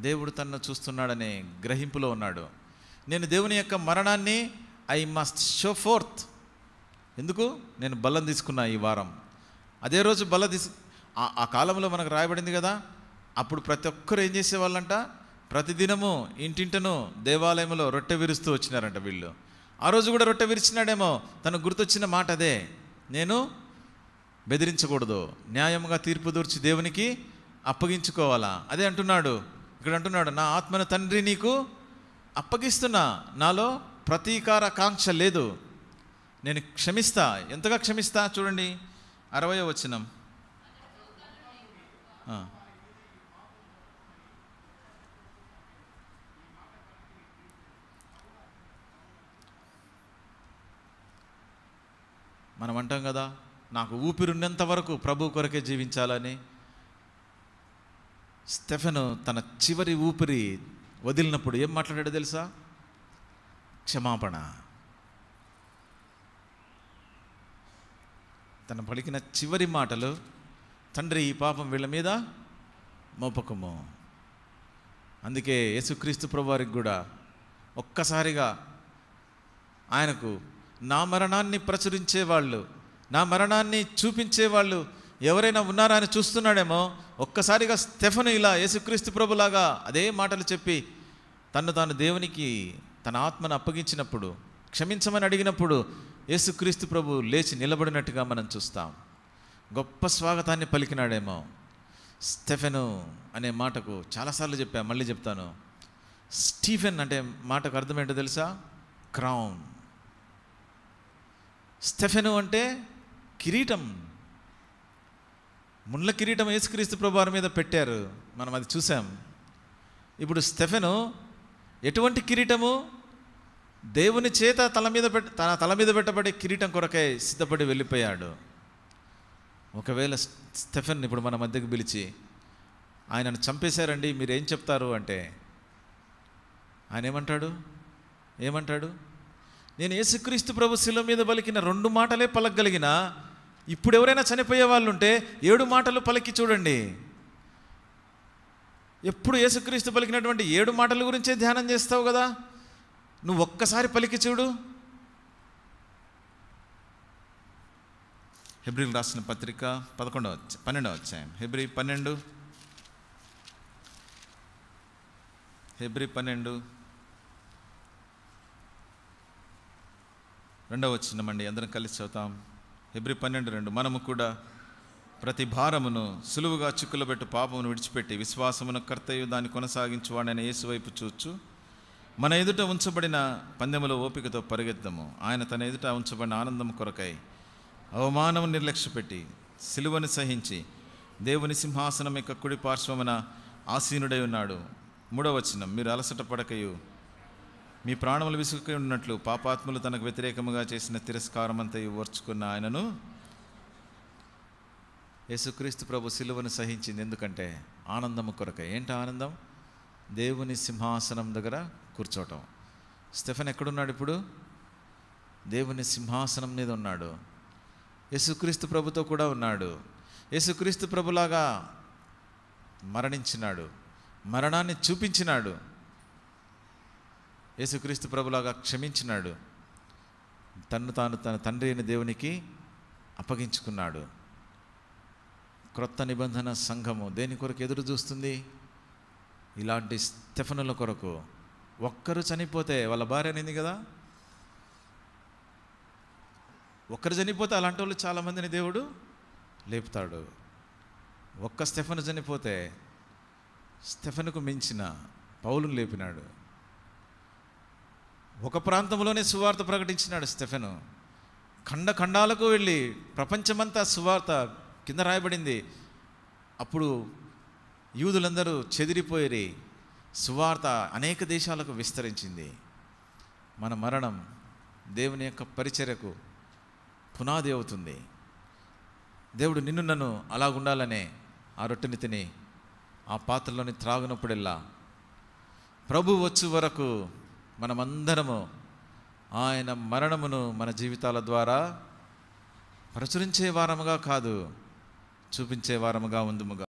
దేవుడు తనను చూస్తున్నాడనే గ్రహింపులో ఉన్నాడు. నేను దేవుని యొక్క మరణాన్ని ఐ మస్ట్ షో ఫోర్త్. ఎందుకు? నేను బలం తీసుకున్నా ఈ వారం. అదే రోజు ఆ కాలంలో మనకు రాయబడింది కదా, అప్పుడు ప్రతి ఒక్కరు ఏం చేసేవాళ్ళంట? ప్రతిదినము ఇంటింటను దేవాలయంలో రొట్టె విరుస్తూ వచ్చినారంట వీళ్ళు. ఆ రోజు కూడా రొట్టె విరిచినాడేమో, తనకు గుర్తొచ్చిన మాట అదే, నేను బెదిరించకూడదు, న్యాయముగా తీర్పు దూర్చి దేవునికి అప్పగించుకోవాలా. అదే అంటున్నాడు ఇక్కడ, అంటున్నాడు నా ఆత్మను తండ్రి నీకు అప్పగిస్తున్నా, నాలో ప్రతీకార కాంక్ష లేదు, నేను క్షమిస్తా. ఎంతగా క్షమిస్తా చూడండి 60వ వచనం. మనం అంటాం కదా, నాకు ఊపిరున్నంత వరకు ప్రభు కొరకే జీవించాలని. స్టెఫెను తన చివరి ఊపిరి వదిలినప్పుడు ఏం మాట్లాడాడో తెలుసా? క్షమాపణ. తన పలికిన చివరి మాటలు, తండ్రి ఈ పాపం వీళ్ళ మీద మోపకము. అందుకే యేసుక్రీస్తు ప్రభువారికి కూడా ఒక్కసారిగా ఆయనకు నా మరణాన్ని ప్రచురించేవాళ్ళు, నా మరణాన్ని చూపించేవాళ్ళు ఎవరైనా ఉన్నారా అని చూస్తున్నాడేమో. ఒక్కసారిగా స్టెఫెను ఇలా యేసుక్రీస్తు ప్రభులాగా అదే మాటలు చెప్పి తను తాను దేవునికి తన ఆత్మను అప్పగించినప్పుడు, క్షమించమని అడిగినప్పుడు యేసుక్రీస్తు ప్రభు లేచి నిలబడినట్టుగా మనం చూస్తాం. గొప్ప స్వాగతాన్ని పలికినాడేమో. స్టెఫెను అనే మాటకు చాలాసార్లు చెప్పాను, మళ్ళీ చెప్తాను. స్టీఫెన్ అంటే మాటకు అర్థం ఏంటో తెలుసా? క్రౌన్. స్టెఫెను అంటే కిరీటం. ముళ్ళ కిరీటం యేసుక్రీస్తు ప్రభువారి మీద పెట్టారు, మనం అది చూసాం. ఇప్పుడు స్టెఫెను ఎటువంటి కిరీటము? దేవుని చేత తన తల మీద పెట్టబడే కిరీటం కొరకై సిద్ధపడి వెళ్ళిపోయాడు. ఒకవేళ స్టెఫెన్ ఇప్పుడు మన మధ్యకు పిలిచి ఆయనను చంపేశారండి మీరేం చెప్తారు అంటే ఆయన ఏమంటాడు? నేను యేసుక్రీస్తు ప్రభు శిలువ మీద పలికిన 2 మాటలే పలకగలిగిన, ఇప్పుడు ఎవరైనా చనిపోయే వాళ్ళు ఉంటే 7 మాటలు పలికి చూడండి. ఎప్పుడు యేసుక్రీస్తు పలికినటువంటి 7 మాటల గురించే ధ్యానం చేస్తావు కదా, నువ్వు ఒక్కసారి పలికి చూడు. హెబ్రీలు రాసిన పత్రిక 12వ అధ్యాయం. హెబ్రీ 12 2వ వచనం అండి, అందరం కలిసి చదువుతాం. హెబ్రీ 12:2. మనము కూడా ప్రతి భారమును సులువుగా చిక్కులబెట్టు పాపమును విడిచిపెట్టి విశ్వాసమును కర్తయు దాన్ని కొనసాగించువాడైన యేసు వైపు చూచు మన ఎదుట ఉంచబడిన పందెములో ఓపికతో పరిగెత్తము. ఆయన తన ఎదుట ఉంచబడిన ఆనందం కొరకై అవమానము నిర్లక్ష్యపెట్టి సిలువను సహించి దేవుని సింహాసనం యొక్క కుడి పార్శ్వమున ఆసీనుడై ఉన్నాడు. 3వ వచనం, మీరు అలసట పడకయు మీ ప్రాణములు విసుకై ఉన్నట్లు పాపాత్ములు తనకు వ్యతిరేకముగా చేసిన తిరస్కారమంతయు ఓర్చుకున్న ఆయనను యేసుక్రీస్తు ప్రభు సిలువను సహించింది. ఎందుకంటే ఆనందము కొరకై. ఏంటి ఆనందం? దేవుని సింహాసనం దగ్గర కూర్చోవటం. స్టెఫెన్ ఎక్కడున్నాడు ఇప్పుడు? దేవుని సింహాసనం మీద ఉన్నాడు. యేసుక్రీస్తు ప్రభుతో కూడా ఉన్నాడు. యేసుక్రీస్తు ప్రభులాగా మరణించినాడు, మరణాన్ని చూపించినాడు. యేసుక్రీస్తు ప్రభులాగా క్షమించినాడు, తాను తన తండ్రి అయిన దేవునికి అప్పగించుకున్నాడు. క్రొత్త నిబంధన సంఘము దేని కొరకు ఎదురు చూస్తుంది? ఇలాంటి స్టెఫెనుల కొరకు. ఒక్కరు చనిపోతే, వాళ్ళ భార్య అనేది కదా, ఒక్కరు చనిపోతే అలాంటి వాళ్ళు చాలామందిని దేవుడు లేపుతాడు. ఒక్క స్టెఫెను చనిపోతే స్టెఫెనుకు మించిన పౌలును లేపినాడు. ఒక ప్రాంతంలోనే సువార్త ప్రకటించినాడు స్టెఫెను. ఖండాలకు వెళ్ళి ప్రపంచమంతా సువార్త, కింద రాయబడింది, అప్పుడు యూదులందరూ చెదిరిపోయి సువార్త అనేక దేశాలకు విస్తరించింది. మన మరణం దేవుని యొక్క పరిచర్యకు పునాది అవుతుంది. దేవుడు నిన్ను నన్ను అలాగుండాలనే ఆ రొట్టెని తిని ఆ పాత్రలోని త్రాగునప్పుడెల్లా ప్రభు వచ్చు వరకు మనమందరము ఆయన మరణమును మన జీవితాల ద్వారా ప్రచురించే వారముగా కాదు, చూపించే వారముగా ఉందుముగా.